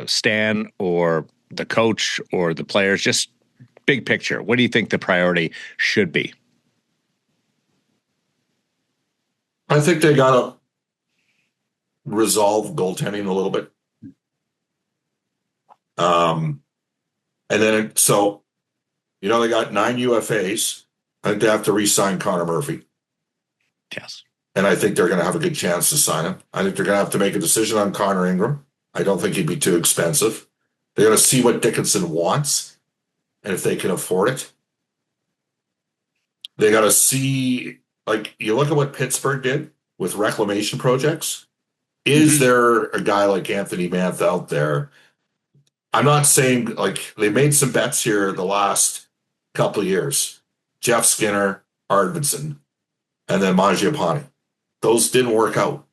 Stan or the coach or the players, just big picture. What do you think the priority should be? I think they got to resolve goaltending a little bit. And then, they got 9 UFAs. I think they have to re-sign Connor Murphy. Yes. And I think they're going to have a good chance to sign him. I think they're going to have to make a decision on Connor Ingram. I don't think he'd be too expensive. They're going to see what Dickinson wants and if they can afford it. They got to see, you look at what Pittsburgh did with reclamation projects. Is there a guy like Anthony Mantha out there? I'm not saying, they made some bets here the last couple of years. Jeff Skinner, Arvidsson, and then Mangiapane. Those didn't work out.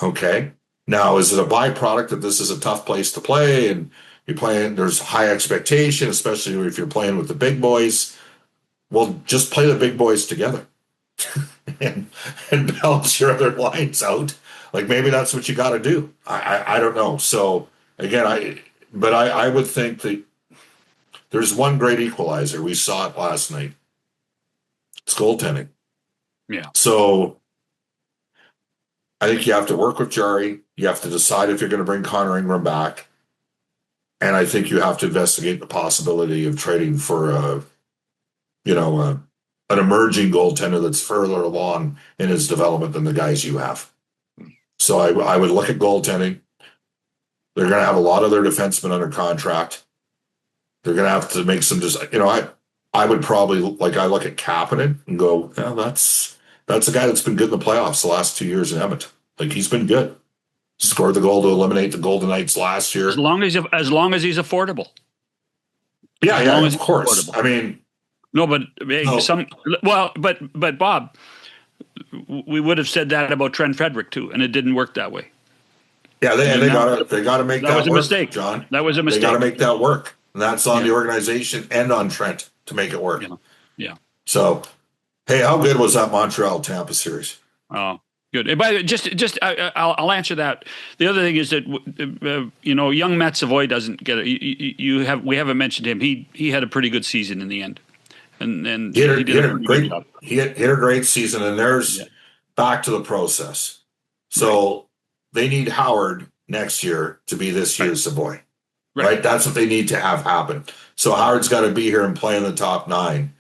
Okay. Now, is it a byproduct that this is a tough place to play and you're playing, there's high expectation, especially if you're playing with the big boys? Well, just play the big boys together and balance your other lines out. Maybe that's what you got to do. I don't know. So again, I would think that there's one great equalizer. We saw it last night. It's goaltending. Yeah. So I think you have to work with Jari. You have to decide if you're going to bring Connor Ingram back. And I think you have to investigate the possibility of trading for an emerging goaltender that's further along in his development than the guys you have. So I would look at goaltending. They're going to have a lot of their defensemen under contract. They're going to have to make some I would probably, I look at Kapanen and go, yeah, that's a guy that's been good in the playoffs the last 2 years in Edmonton. He's been good. Scored the goal to eliminate the Golden Knights last year. As long as he's affordable. Yeah, of course. Affordable. I mean, no, but Bob, we would have said that about Trent Frederick too, and it didn't work that way. Yeah, they got to make that work. That was a mistake, John. That was a mistake. They got to make that work, and that's on the organization and on Trent to make it work. Yeah. So, Hey, how good was that Montreal Tampa series? Oh, good. And by the way, I'll answer that. The other thing is that young Matt Savoy doesn't get it. We haven't mentioned him. He had a pretty good season in the end, and He had did a great a great season. And there's back to the process. So they need Howard next year to be this year's Savoy. Right. That's what they need to have happen. So Howard's got to be here and play in the top 9,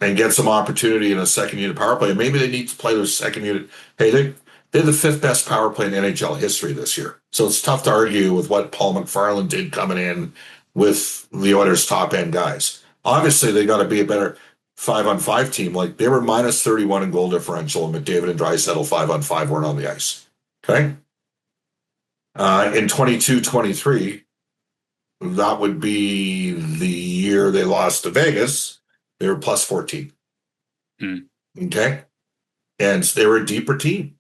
and get some opportunity in a second unit power play. And maybe they need to play their second unit. Hey, they're the 5th best power play in NHL history this year. So it's tough to argue with what Paul McFarland did coming in with the Oilers' top end guys. Obviously, they got to be a better 5-on-5 team. Like, they were minus 31 in goal differential, and McDavid and Draisaitl 5-on-5 weren't on the ice. Okay. In 22-23, that would be the year they lost to Vegas. They were plus 14. Okay. And they were a deeper team.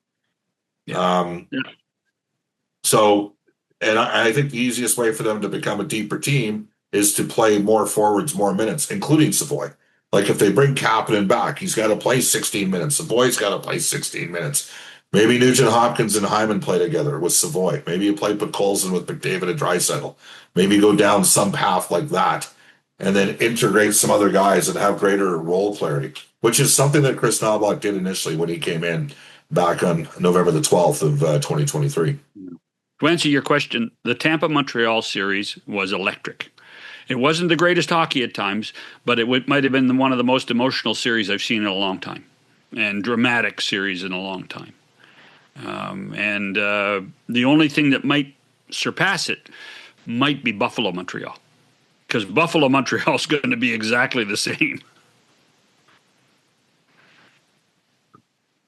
So, and I think the easiest way for them to become a deeper team is to play more forwards, more minutes, including Savoy. Like, if they bring Kapanen back, he's got to play 16 minutes. Savoy's got to play 16 minutes. Maybe Nugent Hopkins and Hyman play together with Savoy. Maybe you play Colson with McDavid and Draisaitl. Maybe go down some path like that and then integrate some other guys and have greater role clarity, which is something that Chris Knobloch did initially when he came in back on November the 12th of 2023. To answer your question, the Tampa-Montreal series was electric. It wasn't the greatest hockey at times, but it might have been one of the most emotional series I've seen in a long time, and dramatic series in a long time. And the only thing that might surpass it might be Buffalo-Montreal, because Buffalo-Montreal is going to be exactly the same.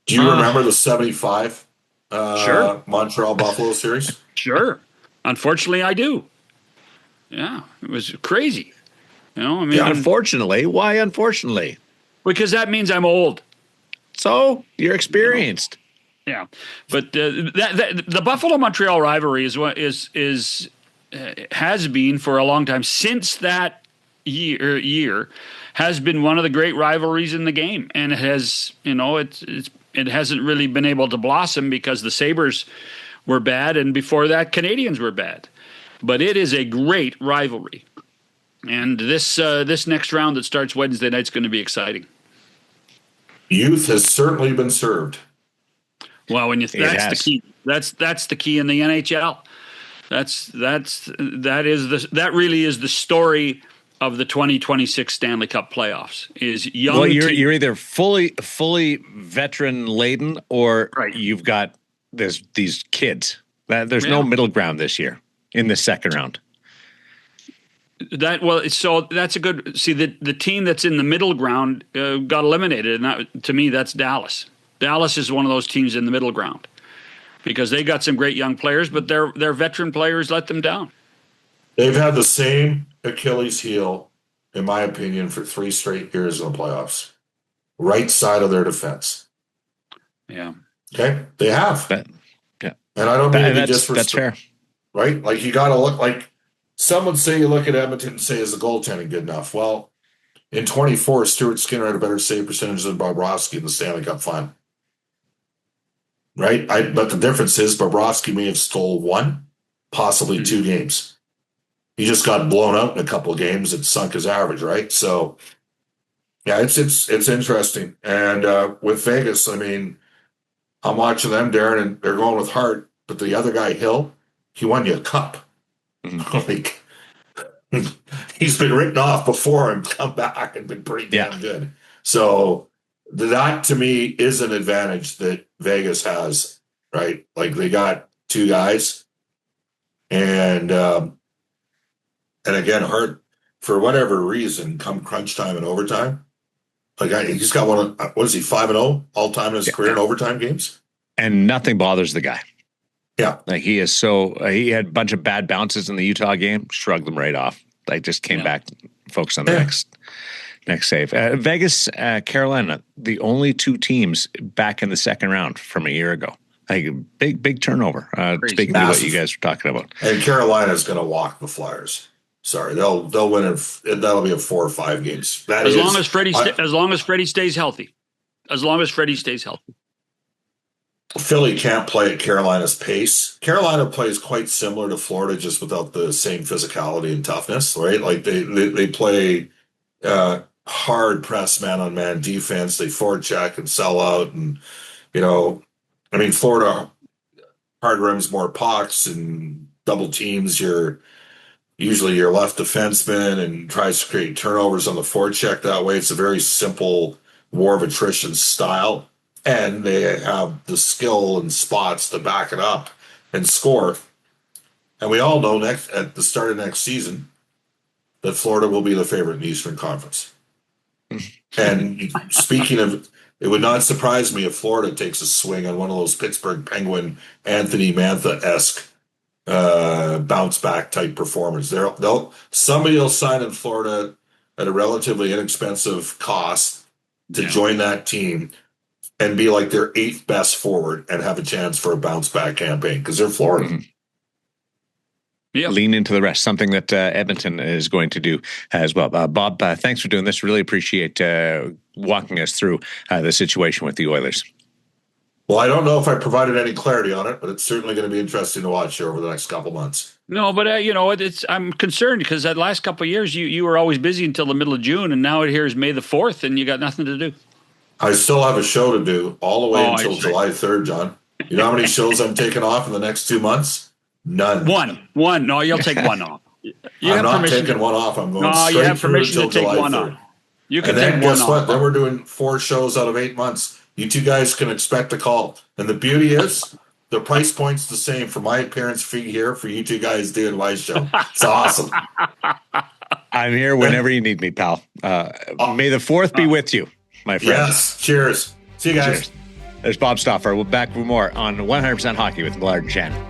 Do you remember the 75 Montreal-Buffalo series? Sure. Unfortunately, I do. Yeah, it was crazy. Unfortunately. Why unfortunately? Because that means I'm old. So you're experienced. Yeah, but the Buffalo-Montreal rivalry has been for a long time, since that year has been one of the great rivalries in the game, and it has it hasn't really been able to blossom because the Sabres were bad, and before that Canadians were bad. But it is a great rivalry, and this next round that starts Wednesday night is going to be exciting. Youth has certainly been served. Well, that's the key. That's the key in the NHL. That really is the story of the 2026 Stanley Cup playoffs. Is young. Well, you're either fully veteran laden, or you've got these kids. There's no middle ground this year in the second round. So that's a good. See, the team that's in the middle ground got eliminated, and to me, that's Dallas. Dallas is one of those teams in the middle ground because they got some great young players, but their veteran players let them down. They've had the same Achilles heel, in my opinion, for 3 straight years in the playoffs. Right side of their defense. Yeah. Okay? They have. Yeah. And I don't mean to be disrespectful. That's fair. Right? Like, you got to look like some would say you look at Edmonton and say, is the goaltending good enough? Well, in 24, Stuart Skinner had a better save percentage than Bobrovsky in the Stanley Cup final. Right? But the difference is Bobrovsky may have stole 1, possibly 2 games. He just got blown out in a couple of games. It sunk his average, right? So, yeah, it's interesting. And with Vegas, I mean, I'm watching them, Darren, and they're going with heart. But the other guy, Hill, he won you a cup. Like, he's been written off before and come back and been pretty damn good. So that, to me, is an advantage that Vegas has, right? Like, they got 2 guys. And again, Hart, for whatever reason, come crunch time and overtime, like he's got what is he, 5-0 all time in his career in overtime games? And nothing bothers the guy. Yeah. Like, he is he had a bunch of bad bounces in the Utah game, shrugged them right off. Like, just came back, focused on the next save. Vegas, Carolina, the only 2 teams back in the second round from a year ago. Like, big turnover. Speaking of what you guys were talking about. And Carolina's going to walk the Flyers. Sorry, they'll win it. That'll be a 4 or 5 games. As long as Freddie stays healthy. As long as Freddie stays healthy. Philly can't play at Carolina's pace. Carolina plays quite similar to Florida, just without the same physicality and toughness, right? Like they play hard press man on man defense. They forecheck and sell out, and Florida hard rims more pucks and double teams usually your left defenseman and tries to create turnovers on the forecheck that way. It's a very simple war of attrition style, and they have the skill and spots to back it up and score. And we all know at the start of next season that Florida will be the favorite in the Eastern Conference. And speaking of, it would not surprise me if Florida takes a swing on one of those Pittsburgh Penguin Anthony Mantha-esque bounce back type performance. Somebody will sign in Florida at a relatively inexpensive cost to join that team and be like their 8th best forward and have a chance for a bounce back campaign because they're Florida. Mm-hmm. Yeah. Lean into the rest, something that Edmonton is going to do as well. Bob, thanks for doing this. Really appreciate walking us through the situation with the Oilers. Well, I don't know if I provided any clarity on it, but it's certainly going to be interesting to watch here over the next couple months. No, but I'm concerned because that last couple of years you were always busy until the middle of June, and now here is May the 4th, and you got nothing to do. I still have a show to do all the way until July 3rd, John. You know how many shows I'm taking off in the next 2 months? None. One. No, you'll take one off. I'm not taking one off. I'm going straight you have permission to take July one 3rd. off. You can and then take one guess off. what? Then we're doing 4 shows out of 8 months. You two guys can expect a call. And the beauty is the price point's the same for my appearance fee here for you two guys doing my show. It's awesome. I'm here whenever you need me, pal. May the 4th be with you, my friend. Yes. Cheers. See you guys. Cheers. There's Bob Stauffer. We'll be back with more on 100% Hockey with Millard and Shannon.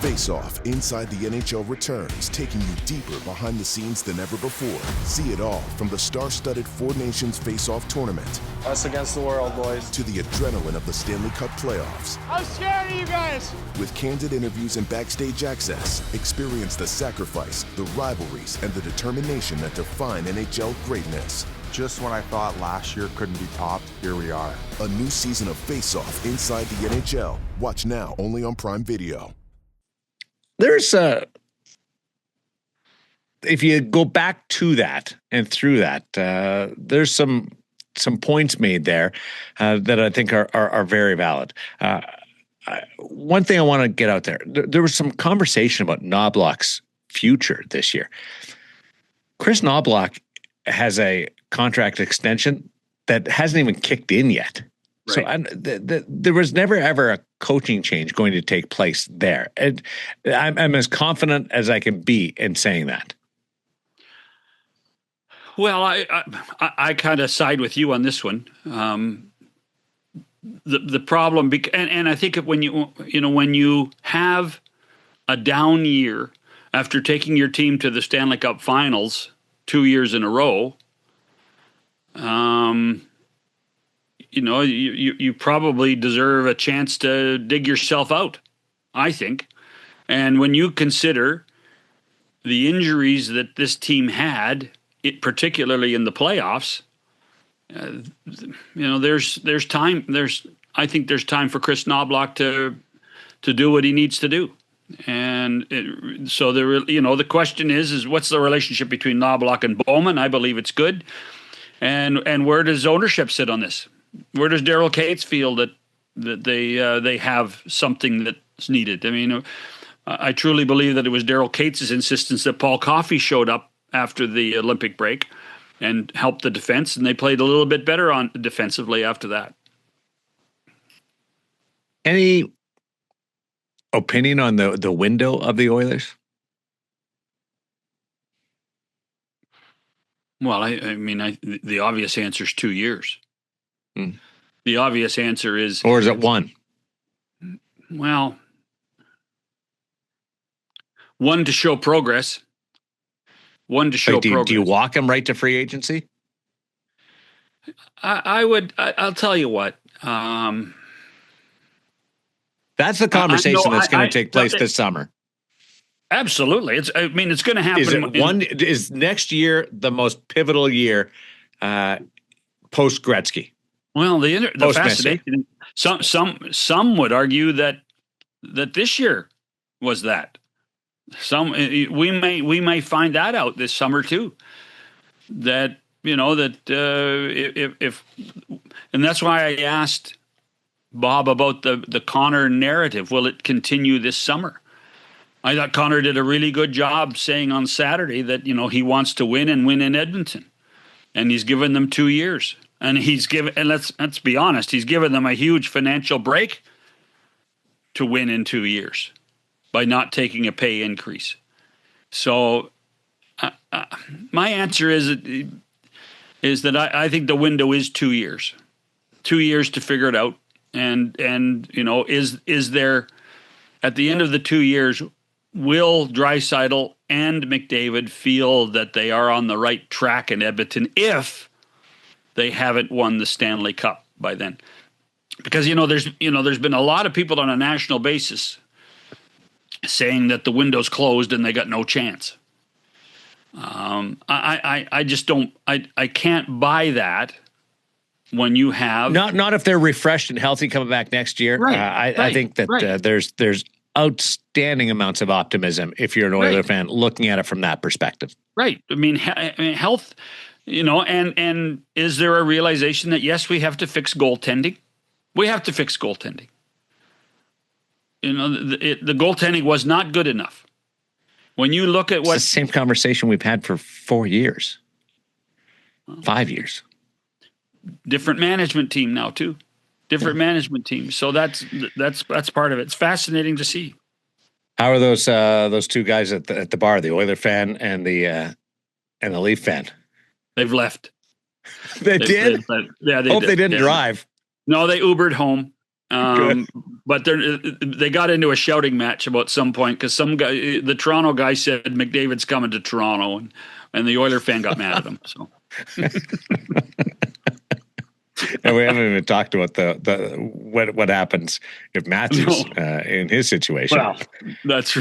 Face Off Inside the NHL returns, taking you deeper behind the scenes than ever before. See it all from the star-studded Four Nations Face Off tournament. Us against the world, boys. To the adrenaline of the Stanley Cup playoffs. I'm scared of you guys. With candid interviews and backstage access, experience the sacrifice, the rivalries, and the determination that define NHL greatness. Just when I thought last year couldn't be topped, here we are. A new season of Face Off Inside the NHL. Watch now only on Prime Video. There's if you go back to that and through that, there's some points made there that I think are very valid. One thing I want to get out there, there was some conversation about Knobloch's future this year. Chris Knobloch has a contract extension that hasn't even kicked in yet. Right. So there was never, ever a coaching change going to take place there. And I'm as confident as I can be in saying that. Well, I kind of side with you on this one. The problem, and I think when you have a down year after taking your team to the Stanley Cup Finals 2 years in a row, you probably deserve a chance to dig yourself out, I think. And when you consider the injuries that this team had, particularly in the playoffs, there's time. I think there's time for Chris Knobloch to do what he needs to do. And the question is what's the relationship between Knobloch and Bowman? I believe it's good. And where does ownership sit on this? Where does Daryl Cates feel that they have something that's needed? I mean, I truly believe that it was Daryl Cates' insistence that Paul Coffey showed up after the Olympic break and helped the defense, and they played a little bit better on defensively after that. Any opinion on the window of the Oilers? Well, the obvious answer is 2 years. The obvious answer is... Or is it 1? Well, 1 to show progress. 1 to show progress. Do you walk him right to free agency? I would. I'll tell you what. That's the conversation that's going to take place this summer. Absolutely. It's going to happen. Is next year the most pivotal year post Gretzky? Well, the fascination. Some would argue that this year was that. We may find that out this summer too. That if and that's why I asked Bob about the Connor narrative. Will it continue this summer? I thought Connor did a really good job saying on Saturday that he wants to win and win in Edmonton, and he's given them 2 years. And let's be honest, he's given them a huge financial break to win in 2 years by not taking a pay increase. So my answer is that I think the window is 2 years. 2 years to figure it out. And is there, at the end of the 2 years, will Draisaitl and McDavid feel that they are on the right track in Edmonton if they haven't won the Stanley Cup by then? Because there's been a lot of people on a national basis saying that the window's closed and they got no chance. I just don't. I can't buy that when you have not if they're refreshed and healthy coming back next year. Right, I think that there's outstanding amounts of optimism if you're an Oilers fan looking at it from that perspective. Right. I mean health. And is there a realization that, yes, we have to fix goaltending? We have to fix goaltending. The goaltending was not good enough. When you look at it's the same conversation we've had for 4 years, 5 years. Different management team now too. Different management team. So that's part of it. It's fascinating to see. How are those two guys at the bar, the Oiler fan and the Leaf fan? They've left. They did? Yeah, they Hope did. they didn't drive. No, they Ubered home. But they got into a shouting match about some point because some guy, the Toronto guy, said McDavid's coming to Toronto, and the Oiler fan got mad at him. So. And we haven't even talked about what happens if Matthews in his situation. Well, that's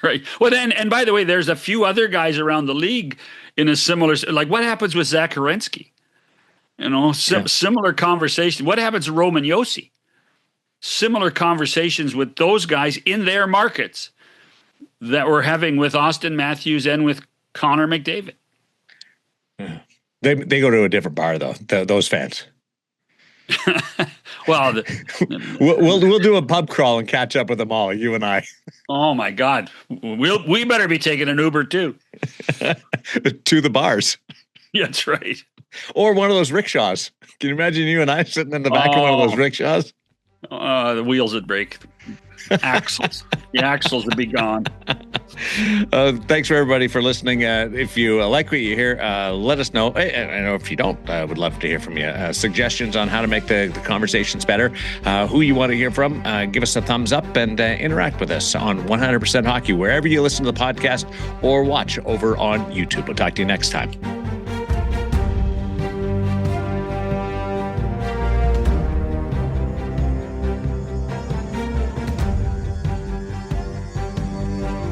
right. Well, and by the way, there's a few other guys around the league in a similar, like what happens with Zach Werenski? Similar conversation. What happens to Roman Josi? Similar conversations with those guys in their markets that we're having with Austin Matthews and with Connor McDavid. They go to a different bar though. Those fans. Well, we'll do a pub crawl and catch up with them all, you and I. Oh my God, we better be taking an Uber too to the bars. Yeah, that's right. Or one of those rickshaws. Can you imagine you and I sitting in the back of one of those rickshaws? The wheels would break. Axles. The axles would be gone. Thanks for everybody for listening. If you like what you hear, let us know. I know if you don't, I would love to hear from you. Suggestions on how to make the conversations better, who you want to hear from, give us a thumbs up and interact with us on 100% Hockey, wherever you listen to the podcast or watch over on YouTube. We'll talk to you next time.